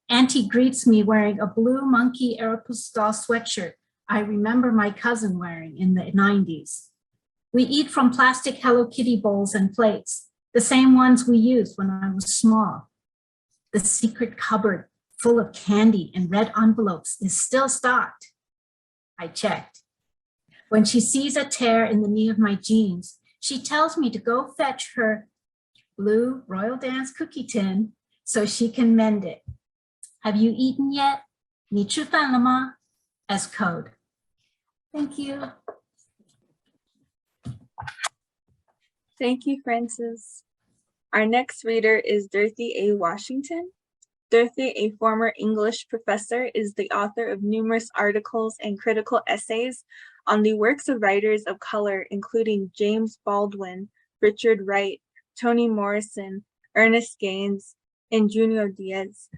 Auntie greets me wearing a blue monkey Aeropostale sweatshirt I remember my cousin wearing in the 90s. We eat from plastic Hello Kitty bowls and plates, the same ones we used when I was small. The secret cupboard full of candy and red envelopes, is still stocked. I checked. When she sees a tear in the knee of my jeans, she tells me to go fetch her blue Royal Dance cookie tin so she can mend it. Have you eaten yet? 你吃饭了吗? As code. Thank you. Thank you, Frances. Our next reader is Dorothy A. Washington. Dorothy, a former English professor, is the author of numerous articles and critical essays on the works of writers of color, including James Baldwin, Richard Wright, Toni Morrison, Ernest Gaines, and Junot Díaz.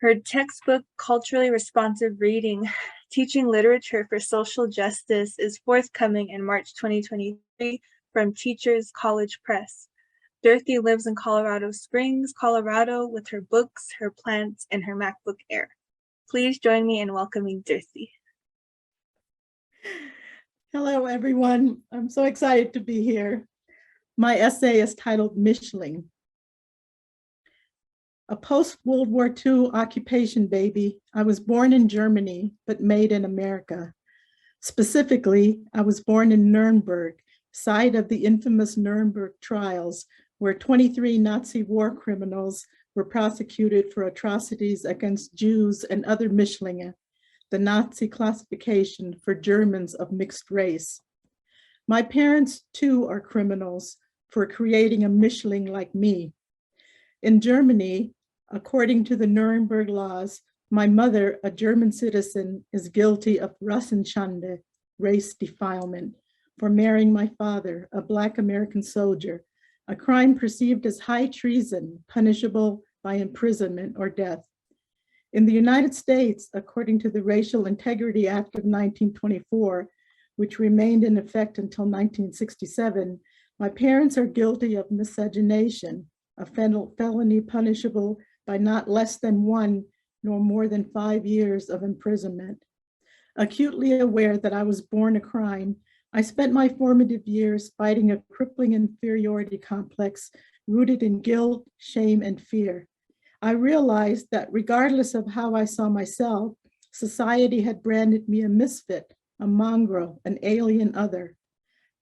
Her textbook, Culturally Responsive Reading, Teaching Literature for Social Justice, is forthcoming in March 2023 from Teachers College Press. Dorothy lives in Colorado Springs, Colorado, with her books, her plants, and her MacBook Air. Please join me in welcoming Dorothy. Hello, everyone. I'm so excited to be here. My essay is titled Mischling. A post-World War II occupation baby, I was born in Germany, but made in America. Specifically, I was born in Nuremberg, site of the infamous Nuremberg trials, where 23 Nazi war criminals were prosecuted for atrocities against Jews and other Mischlinge, the Nazi classification for Germans of mixed race. My parents, too, are criminals for creating a Mischling like me. In Germany, according to the Nuremberg laws, my mother, a German citizen, is guilty of Rassenschande, race defilement, for marrying my father, a Black American soldier, a crime perceived as high treason, punishable by imprisonment or death. In the United States, according to the Racial Integrity Act of 1924, which remained in effect until 1967, my parents are guilty of miscegenation, a felony punishable by not less than 1 nor more than 5 years of imprisonment. Acutely aware that I was born a crime, I spent my formative years fighting a crippling inferiority complex rooted in guilt, shame, and fear. I realized that regardless of how I saw myself, society had branded me a misfit, a mongrel, an alien other.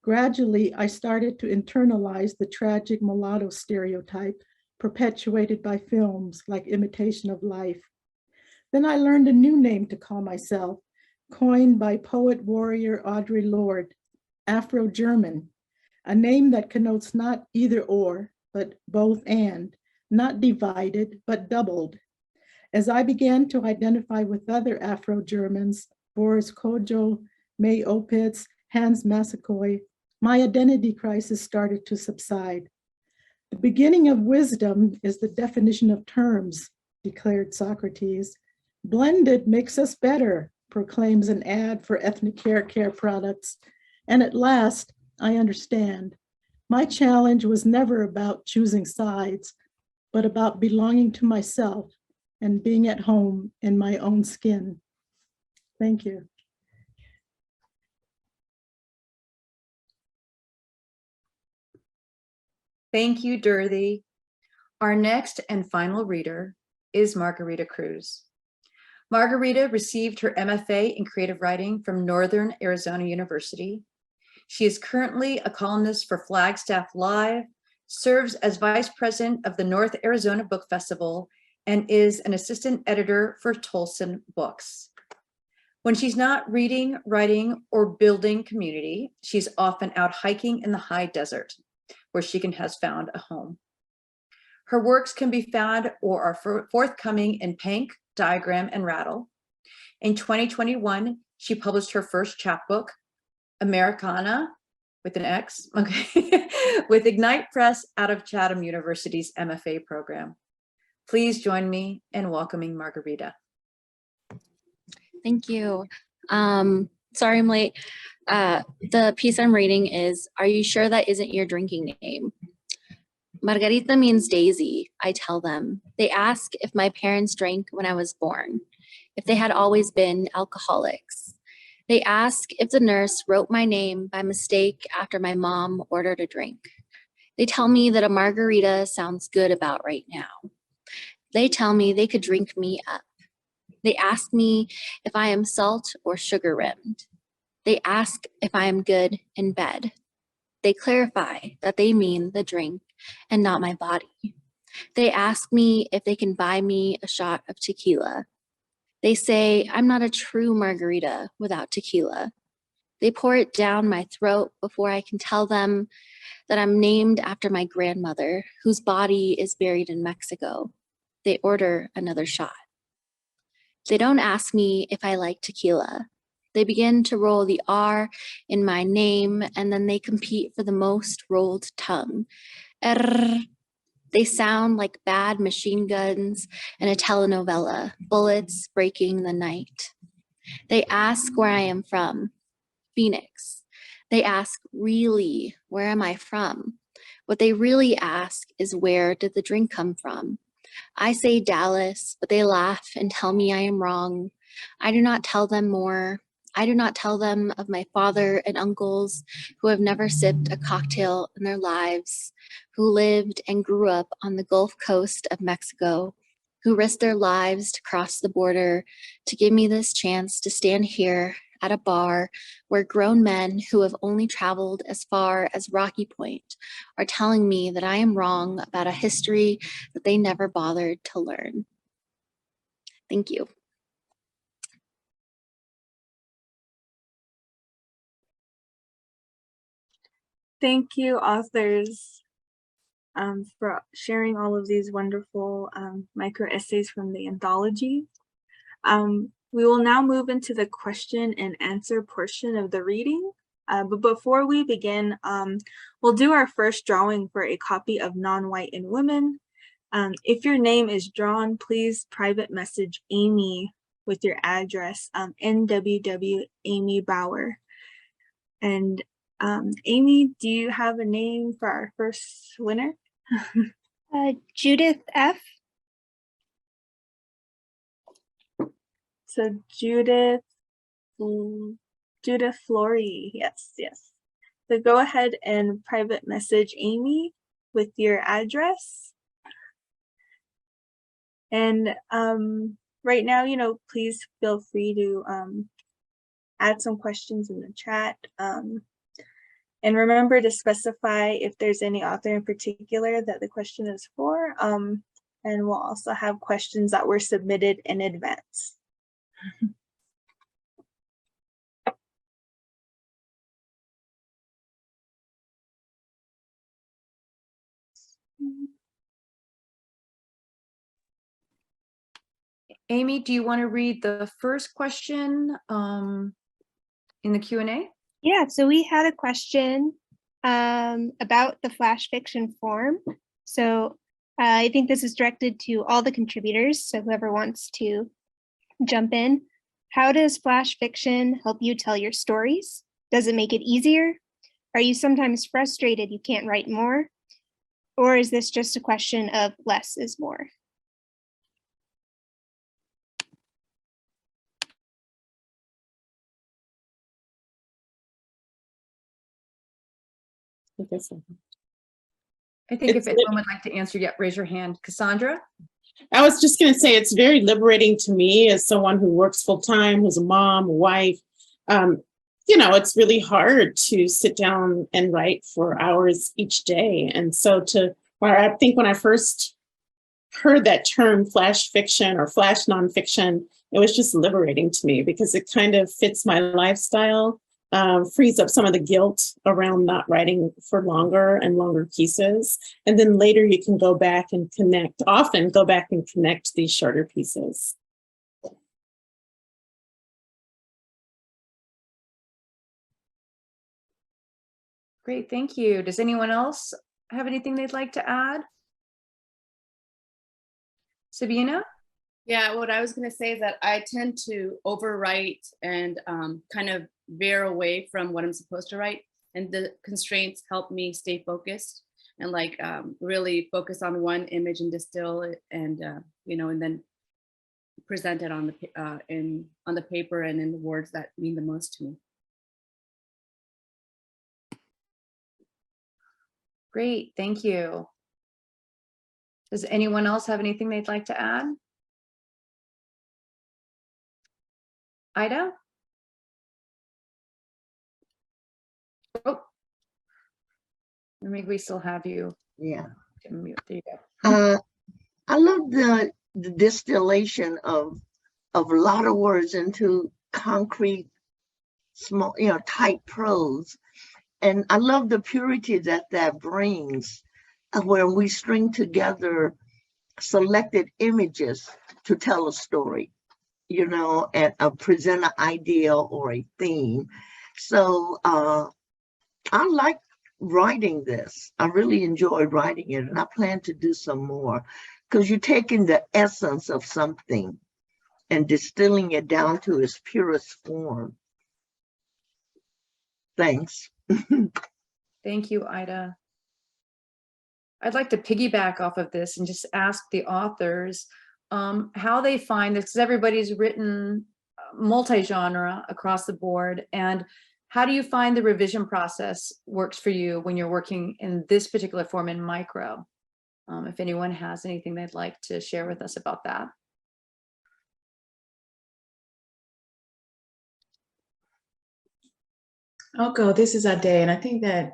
Gradually, I started to internalize the tragic mulatto stereotype perpetuated by films like Imitation of Life. Then I learned a new name to call myself, coined by poet warrior Audre Lorde, Afro-German, a name that connotes not either or, but both and, not divided, but doubled. As I began to identify with other Afro-Germans, Boris Kodjoe, May Opitz, Hans Massaquoi, my identity crisis started to subside. The beginning of wisdom is the definition of terms, declared Socrates. Blended makes us better, proclaims an ad for ethnic hair care products. And at last, I understand. My challenge was never about choosing sides, but about belonging to myself and being at home in my own skin. Thank you. Thank you, Dorothy. Our next and final reader is Margarita Cruz. Margarita received her MFA in creative writing from Northern Arizona University. She is currently a columnist for Flagstaff Live, serves as vice president of the North Arizona Book Festival, and is an assistant editor for Tolson Books. When she's not reading, writing, or building community, she's often out hiking in the high desert, where she has found a home. Her works can be found or are forthcoming in Pank, Diagram, and Rattle. In 2021, she published her first chapbook, Americana, with an X, okay, with Ignite Press out of Chatham University's MFA program. Please join me in welcoming Margarita. Thank you. Sorry I'm late. The piece I'm reading is, Are You Sure That Isn't Your Drinking Name? Margarita means Daisy, I tell them. They ask if my parents drank when I was born, if they had always been alcoholics. They ask if the nurse wrote my name by mistake after my mom ordered a drink. They tell me that a margarita sounds good about right now. They tell me they could drink me up. They ask me if I am salt or sugar rimmed. They ask if I am good in bed. They clarify that they mean the drink and not my body. They ask me if they can buy me a shot of tequila. They say I'm not a true margarita without tequila. They pour it down my throat before I can tell them that I'm named after my grandmother, whose body is buried in Mexico. They order another shot. They don't ask me if I like tequila. They begin to roll the R in my name, and then they compete for the most rolled tongue. Err. They sound like bad machine guns in a telenovela, bullets breaking the night. They ask where I am from. Phoenix. They ask, really, where am I from? What they really ask is, where did the drink come from? I say Dallas, but they laugh and tell me I am wrong. I do not tell them more. I do not tell them of my father and uncles who have never sipped a cocktail in their lives, who lived and grew up on the Gulf Coast of Mexico, who risked their lives to cross the border to give me this chance to stand here at a bar where grown men who have only traveled as far as Rocky Point are telling me that I am wrong about a history that they never bothered to learn. Thank you. Thank you, authors, for sharing all of these wonderful micro essays from the anthology. We will now move into the question and answer portion of the reading. But before we begin, we'll do our first drawing for a copy of Non-White and Women. If your name is drawn, please private message Amy with your address, NWW Amy Bauer. And Amy, do you have a name for our first winner? Judith F. So Judith Flory, yes. So go ahead and private message Amy with your address. And right now, please feel free to add some questions in the chat. And remember to specify if there's any author in particular that the question is for. And we'll also have questions that were submitted in advance. Amy, do you want to read the first question in the Q&A? Yeah, so we had a question about the flash fiction form. So I think this is directed to all the contributors, so whoever wants to jump in. How does flash fiction help you tell your stories? Does it make it easier? Are you sometimes frustrated you can't write more? Or is this just a question of less is more? I think if anyone would like to answer yet, raise your hand. Cassandra? I was just going to say it's very liberating to me as someone who works full time, who's a mom, a wife. It's really hard to sit down and write for hours each day. And so I think when I first heard that term flash fiction or flash nonfiction, it was just liberating to me because it kind of fits my lifestyle, frees up some of the guilt around not writing for longer and longer pieces. And then later you can go back and connect these shorter pieces. Great, thank you. Does anyone else have anything they'd like to add? Sabina? Yeah, what I was going to say is that I tend to overwrite and kind of veer away from what I'm supposed to write. And the constraints help me stay focused and really focus on one image and distill it and, and then present it on the paper and in the words that mean the most to me. Great, thank you. Does anyone else have anything they'd like to add? Ida? Oh, maybe we still have you. Yeah. There you go. I love the distillation of a lot of words into concrete, small, tight prose. And I love the purity that brings, where we string together selected images to tell a story, and present an idea or a theme. So I like writing this. I really enjoyed writing it, and I plan to do some more, because you're taking the essence of something and distilling it down to its purest form. Thanks. Thank you, Ida. I'd like to piggyback off of this and just ask the authors how they find this, because everybody's written multi-genre across the board. And how do you find the revision process works for you when you're working in this particular form in micro? If anyone has anything they'd like to share with us about that. I'll go. This is Ade, and I think that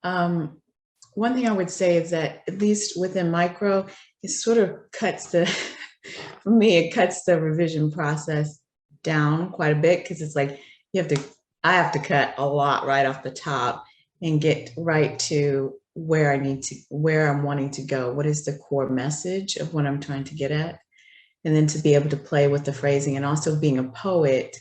one thing I would say is that at least within micro, it sort of cuts for me, it cuts the revision process down quite a bit, because it's like I have to cut a lot right off the top and get right to where I'm wanting to go. What is the core message of what I'm trying to get at? And then to be able to play with the phrasing, and also being a poet,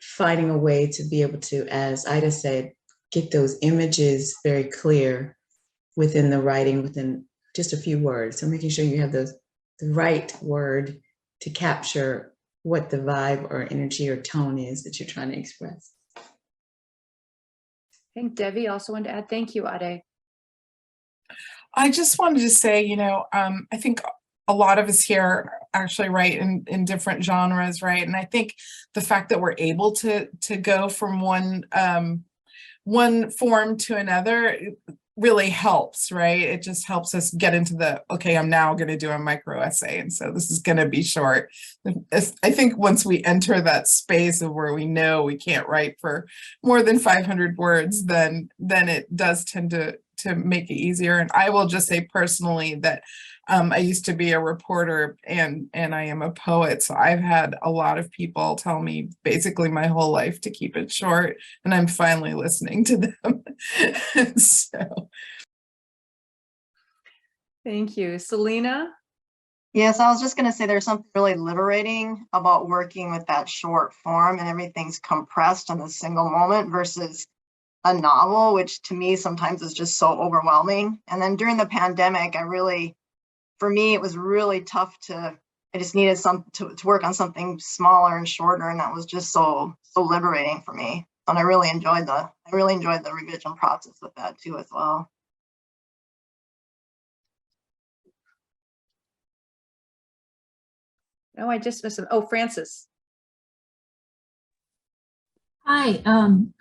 finding a way to be able to, as Ida said, get those images very clear within the writing, within just a few words. So making sure you have the right word to capture what the vibe or energy or tone is that you're trying to express. I think Debbie also wanted to add. Thank you, Ade. I just wanted to say, I think a lot of us here actually write in different genres, right? And I think the fact that we're able to go from one form to another really helps, right? It just helps us get into okay, I'm now going to do a micro essay, and so this is going to be short. I think once we enter that space of where we know we can't write for more than 500 words, then it does tend to make it easier. And I will just say personally that I used to be a reporter and I am a poet. So I've had a lot of people tell me basically my whole life to keep it short, and I'm finally listening to them. So. Thank you. Selena? Yes, I was just going to say there's something really liberating about working with that short form and everything's compressed in a single moment versus a novel, which to me sometimes is just so overwhelming. And then during the pandemic, for me, it was really tough I just needed to work on something smaller and shorter. And that was just so liberating for me. And I really enjoyed the revision process with that too as well. No, I just missed it. Oh, Frances. Hi,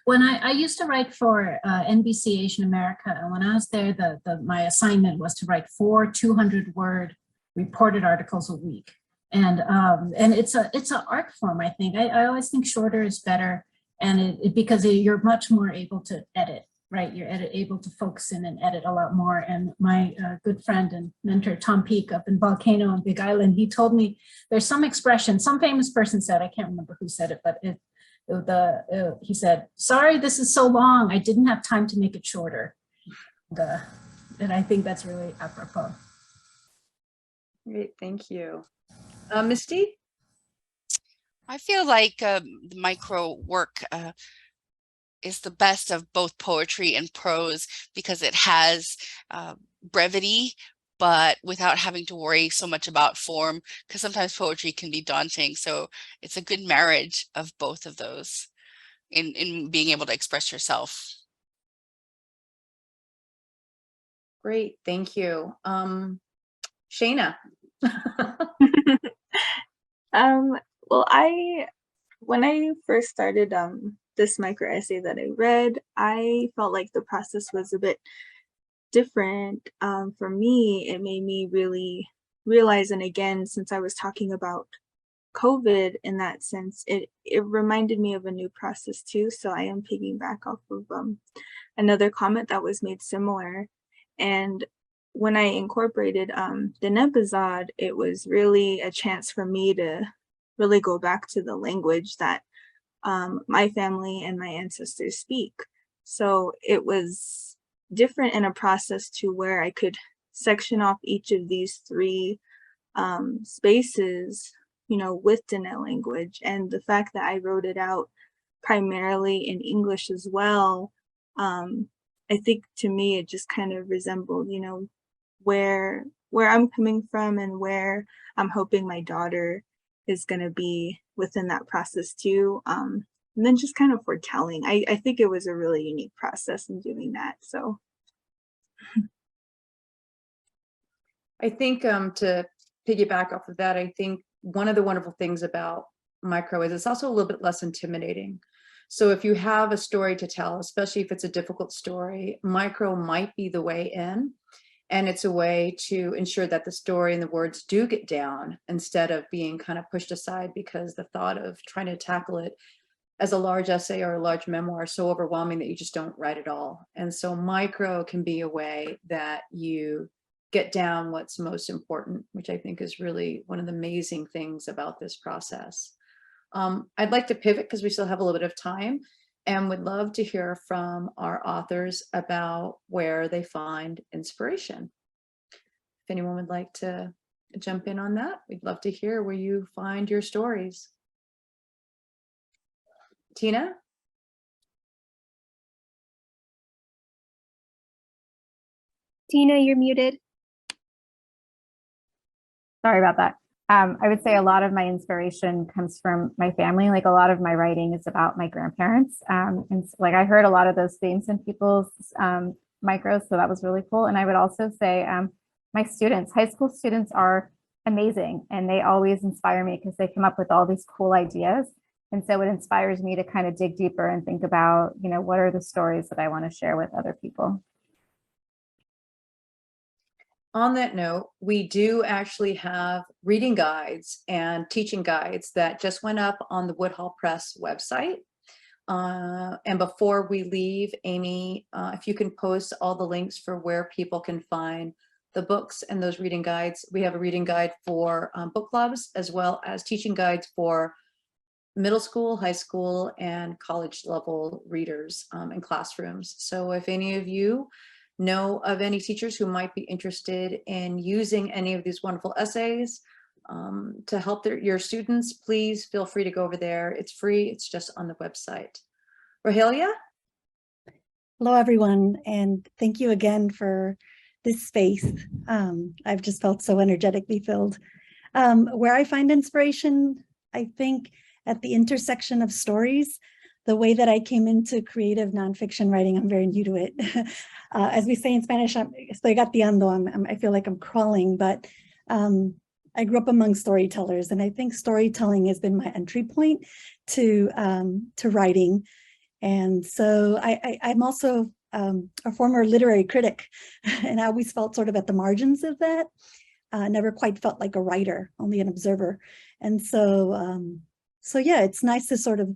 when I used to write for NBC Asian America, and when I was there, my assignment was to write 4 200-word reported articles a week, and it's an art form. I think I always think shorter is better, and because you're much more able to edit, right? You're able to focus in and edit a lot more. And my good friend and mentor Tom Peake up in Volcano on Big Island, he told me there's some expression, some famous person said, I can't remember who said it, but he said, "Sorry, this is so long. I didn't have time to make it shorter." And I think that's really apropos. Great, thank you. Misty? I feel like the micro work is the best of both poetry and prose because it has brevity, but without having to worry so much about form, because sometimes poetry can be daunting. So it's a good marriage of both of those in being able to express yourself. Great, thank you. Shaina. Well, when I first started this micro essay that I read, I felt like the process was a bit different. For me, it made me really realize, and again, since I was talking about COVID in that sense, it reminded me of a new process too. So I am piggyback off of another comment that was made similar. And when I incorporated the Nebazad, it was really a chance for me to really go back to the language that my family and my ancestors speak. So it was different in a process to where I could section off each of these three spaces, you know, with Diné language. And the fact that I wrote it out primarily in English as well, I think to me it just kind of resembled, you know, where I'm coming from and where I'm hoping my daughter is going to be within that process too. And then just kind of foretelling. I think it was a really unique process in doing that. So I think to piggyback off of that, I think one of the wonderful things about micro is it's also a little bit less intimidating. So if you have a story to tell, especially if it's a difficult story, micro might be the way in. And it's a way to ensure that the story and the words do get down instead of being kind of pushed aside because the thought of trying to tackle it as a large essay or a large memoir is so overwhelming that you just don't write it all. And so micro can be a way that you get down what's most important, which I think is really one of the amazing things about this process. I'd like to pivot because we still have a little bit of time and would love to hear from our authors about where they find inspiration. If anyone would like to jump in on that, we'd love to hear where you find your stories. Tina? Tina, you're muted. Sorry about that. I would say a lot of my inspiration comes from my family. Like a lot of my writing is about my grandparents. And like I heard a lot of those themes in people's micros, so that was really cool. And I would also say my students, high school students are amazing and they always inspire me because they come up with all these cool ideas. And so it inspires me to kind of dig deeper and think about, you know, what are the stories that I want to share with other people. On that note, we do actually have reading guides and teaching guides that just went up on the Woodhull Press website. And before we leave, Amy, if you can post all the links for where people can find the books and those reading guides. We have a reading guide for book clubs, as well as teaching guides for middle school, high school, and college level readers in classrooms. So if any of you know of any teachers who might be interested in using any of these wonderful essays to help your students, please feel free to go over there. It's free, it's just on the website. Rohalea? Hello, everyone, and thank you again for this space. I've just felt so energetically filled. Where I find inspiration, I think at the intersection of stories, the way that I came into creative nonfiction writing, I'm very new to it. As we say in Spanish, estoy gateando, I feel like I'm crawling, but I grew up among storytellers, and I think storytelling has been my entry point to writing. And so I'm also a former literary critic, and I always felt sort of at the margins of that. Never quite felt like a writer, only an observer. And so, so yeah, it's nice to sort of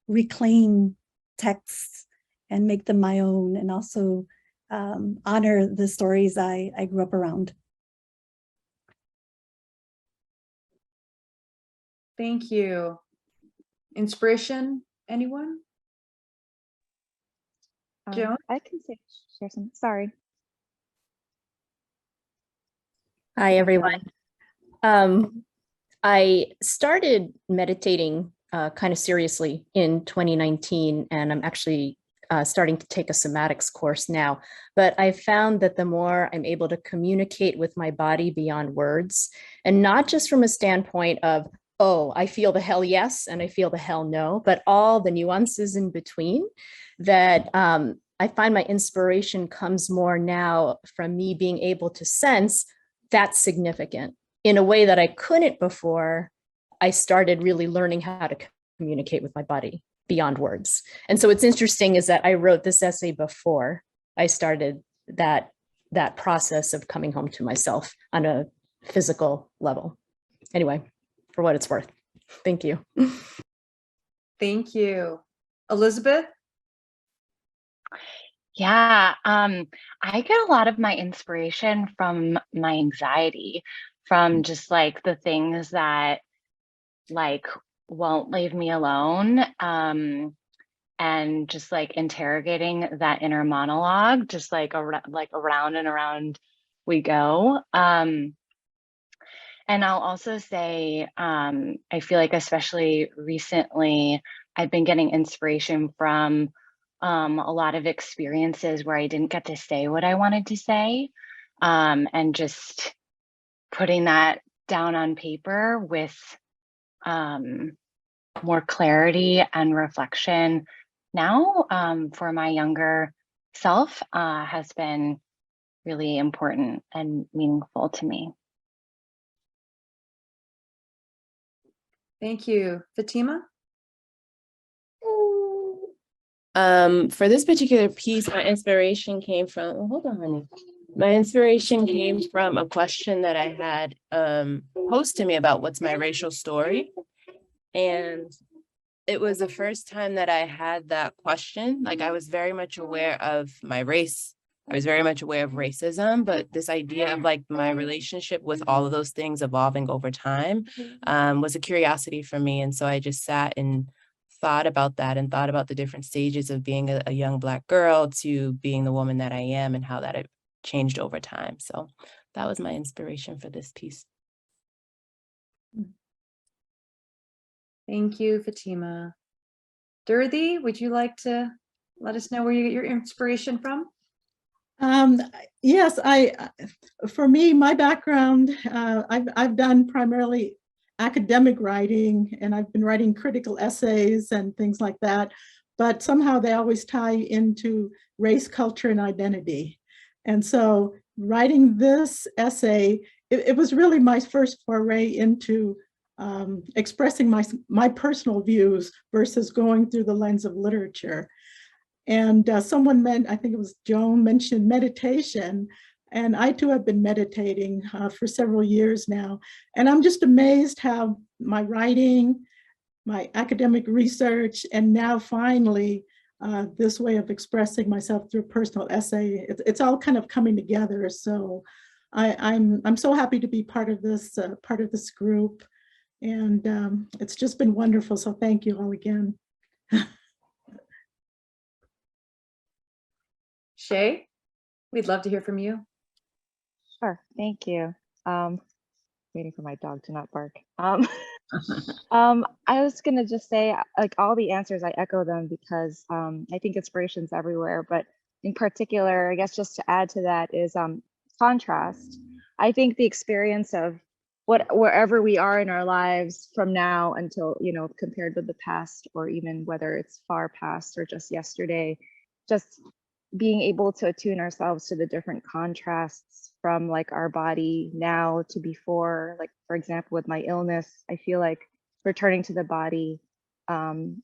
reclaim texts and make them my own, and also honor the stories I grew up around. Thank you. Inspiration, anyone? Joan? I can share some, sorry. Hi, everyone. I started meditating kind of seriously in 2019, and I'm actually starting to take a somatics course now. But I found that the more I'm able to communicate with my body beyond words, and not just from a standpoint of, oh, I feel the hell yes, and I feel the hell no, but all the nuances in between, that I find my inspiration comes more now from me being able to sense that's significant in a way that I couldn't before I started really learning how to communicate with my body beyond words. And so what's interesting is that I wrote this essay before I started that process of coming home to myself on a physical level. Anyway, for what it's worth. Thank you. Thank you. Elizabeth? Yeah, I get a lot of my inspiration from my anxiety, from just like the things that like won't leave me alone. And just like interrogating that inner monologue, just like around and around we go. And I'll also say, I feel like especially recently, I've been getting inspiration from a lot of experiences where I didn't get to say what I wanted to say, and just putting that down on paper with more clarity and reflection now for my younger self has been really important and meaningful to me. Thank you. Fatima? For this particular piece, my inspiration came from, hold on, honey. My inspiration came from a question that I had posed to me about what's my racial story. And it was the first time that I had that question. Like, I was very much aware of my race. I was very much aware of racism, but this idea of like my relationship with all of those things evolving over time was a curiosity for me. And so I just sat and thought about that and thought about the different stages of being a young Black girl to being the woman that I am and how that had changed over time. So that was my inspiration for this piece. Thank you, Fatima. Durdi, would you like to let us know where you get your inspiration from? Yes, for me, my background, I've done primarily academic writing, and I've been writing critical essays and things like that, but somehow they always tie into race, culture, and identity. And so writing this essay, it was really my first foray into expressing my personal views versus going through the lens of literature. And someone I think it was Joan, mentioned meditation. And I too have been meditating for several years now. And I'm just amazed how my writing, my academic research, and now finally this way of expressing myself through a personal essay, it's all kind of coming together. So I'm so happy to be part of this group. And it's just been wonderful. So thank you all again. Shay, we'd love to hear from you. Sure, thank you. Waiting for my dog to not bark. I was gonna just say, like, all the answers, I echo them because I think inspiration's everywhere, but in particular, I guess just to add to that is contrast. I think the experience of wherever we are in our lives from now until, compared with the past, or even whether it's far past or just yesterday, just being able to attune ourselves to the different contrasts from like our body now to before. Like, for example, with my illness, I feel like returning to the body,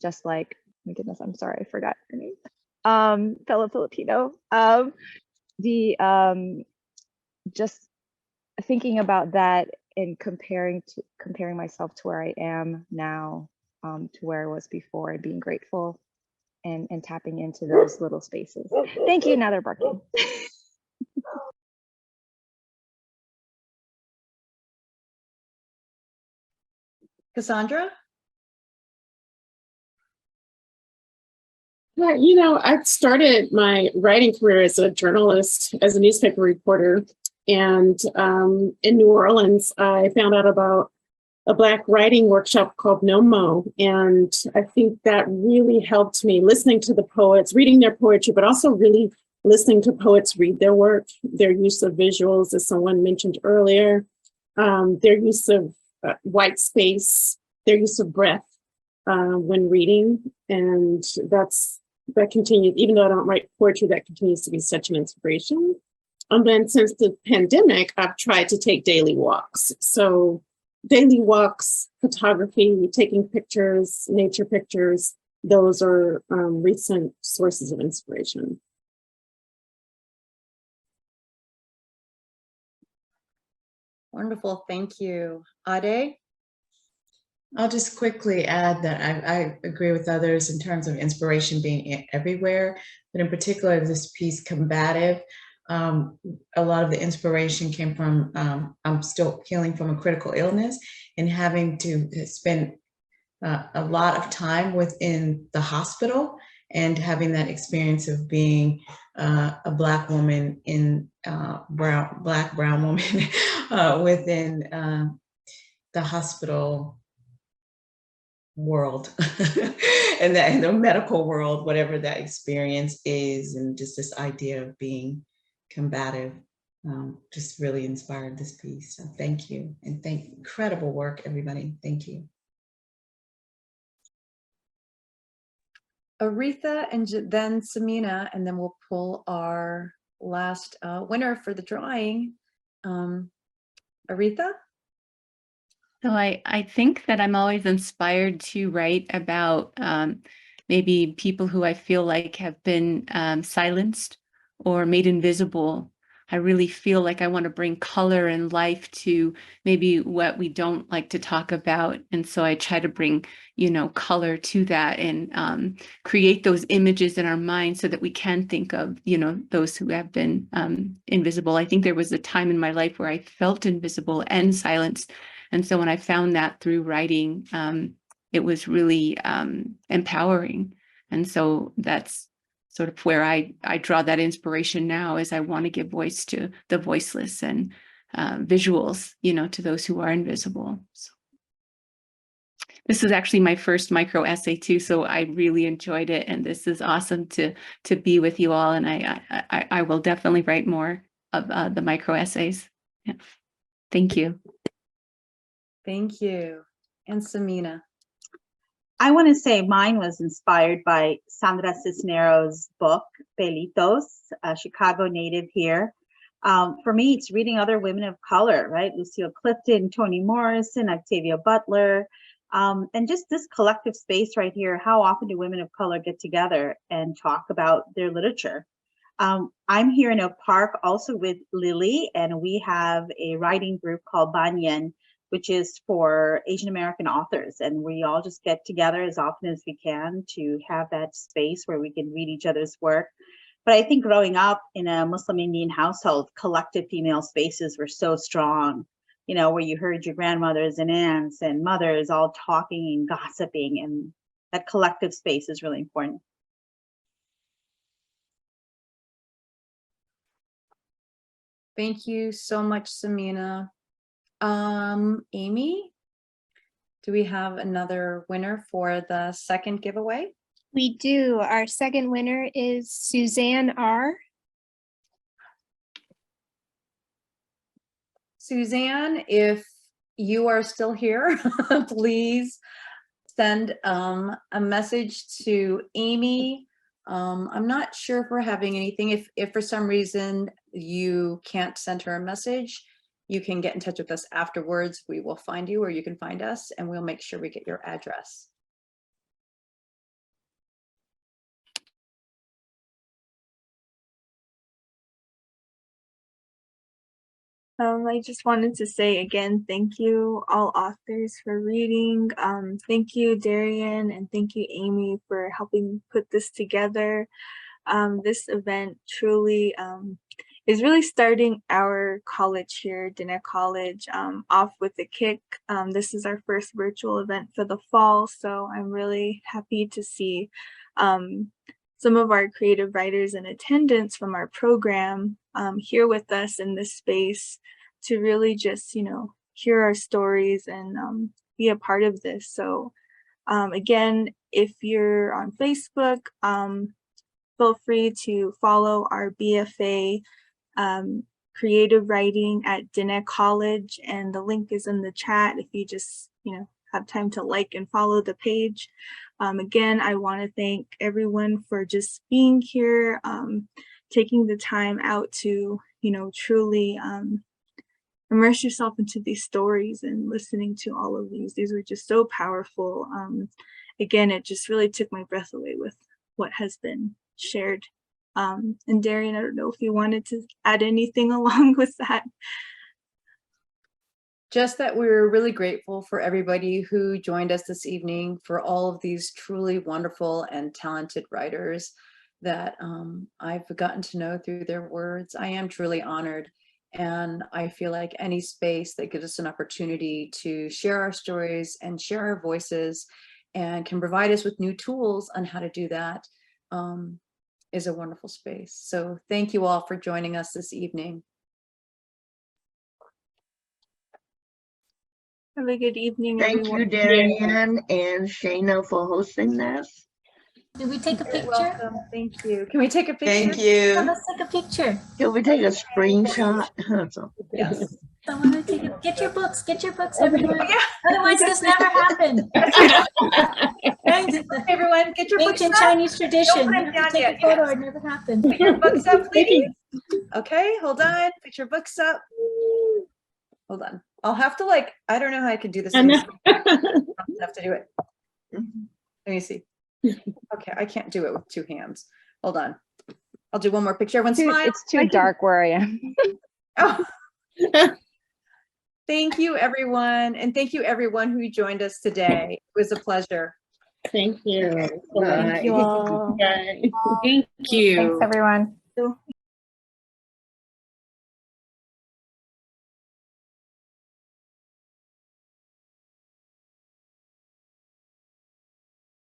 just like, my goodness, I'm sorry, I forgot her name. Fellow Filipino. Just thinking about that and comparing myself to where I am now to where I was before, and being grateful and tapping into those little spaces. Thank you. Now they're barking. Cassandra? Yeah, I started my writing career as a journalist, as a newspaper reporter. And in New Orleans, I found out about a Black writing workshop called NOMO. And I think that really helped me, listening to the poets, reading their poetry, but also really listening to poets read their work, their use of visuals, as someone mentioned earlier, their use of white space, their use of breath when reading. And that continues, even though I don't write poetry, that continues to be such an inspiration. And then since the pandemic, I've tried to take daily walks. So daily walks, photography, taking pictures, nature pictures, those are recent sources of inspiration. Wonderful, thank you. Ade? I'll just quickly add that I agree with others in terms of inspiration being everywhere, but in particular, this piece, Combative, a lot of the inspiration came from, I'm still healing from a critical illness and having to spend a lot of time within the hospital and having that experience of being a Black woman in Black brown woman within the hospital world and that in the medical world, whatever that experience is, and just this idea of being combative just really inspired this piece. So thank you, and incredible work, everybody. Thank you. Aretha and then Samina, and then we'll pull our last winner for the drawing. Aretha? So I think that I'm always inspired to write about maybe people who I feel like have been silenced or made invisible. I really feel like I want to bring color and life to maybe what we don't like to talk about. And so I try to bring, color to that and create those images in our mind so that we can think of, those who have been invisible. I think there was a time in my life where I felt invisible and silenced. And so when I found that through writing, it was really empowering. And so that's sort of where I draw that inspiration now, is I want to give voice to the voiceless and visuals, to those who are invisible. So this is actually my first micro essay too, so I really enjoyed it, and this is awesome to be with you all. And I will definitely write more of the micro essays. Yeah. Thank you. Thank you. And Samina? I want to say mine was inspired by Sandra Cisneros' book, Pelitos, a Chicago native here. For me, it's reading other women of color, right? Lucille Clifton, Toni Morrison, Octavia Butler, and just this collective space right here. How often do women of color get together and talk about their literature? I'm here in Oak Park also with Lily, and we have a writing group called Banyan, which is for Asian American authors. And we all just get together as often as we can to have that space where we can read each other's work. But I think growing up in a Muslim Indian household, collective female spaces were so strong, where you heard your grandmothers and aunts and mothers all talking and gossiping, and that collective space is really important. Thank you so much, Samina. Amy, do we have another winner for the second giveaway? We do. Our second winner is Suzanne R. Suzanne, if you are still here, please send a message to Amy. I'm not sure if we're having anything. If for some reason you can't send her a message, you can get in touch with us afterwards. We will find you, or you can find us, and we'll make sure we get your address. I just wanted to say again, thank you all authors for reading. Thank you, Darien, and thank you, Amy, for helping put this together. This event truly is really starting our college here, Diné College, off with a kick. This is our first virtual event for the fall, so I'm really happy to see some of our creative writers in attendance from our program here with us in this space to really just, hear our stories and be a part of this. So again, if you're on Facebook, feel free to follow our BFA creative writing at Diné College, and the link is in the chat if you just, have time to like and follow the page. Again, I want to thank everyone for just being here, taking the time out to, truly immerse yourself into these stories and listening to all of these. These were just so powerful. Again, it just really took my breath away with what has been shared. And Darien, I don't know if you wanted to add anything along with that. just that we're really grateful for everybody who joined us this evening, for all of these truly wonderful and talented writers that I've gotten to know through their words. I am truly honored. And I feel like any space that gives us an opportunity to share our stories and share our voices and can provide us with new tools on how to do that is a wonderful space. So thank you all for joining us this evening. Have a good evening, Thank everyone. you, Darien and Shaina, for hosting this. Did we take a picture? Welcome. Thank you. Can we take a picture? Thank you. Yeah, let's take a picture. Can we take a screenshot? Yes. Someone to take a, get your books, everyone. Otherwise, this never happened. Everyone, get your books Ancient up. Chinese tradition. Don't put You it have to down take yet. a photo. It never happened. Put your books up, please. Okay, hold on. Put your books up. Hold on. I'll have to I don't know how I can do this. Enough to do it. Let me see. Okay, I can't do it with two hands. Hold on. I'll do one more picture. Everyone smile. It's too dark where I am. Oh. Thank you, everyone. And thank you, everyone who joined us today. It was a pleasure. Thank you. Thank you all. Bye. Thank you. Thanks, everyone.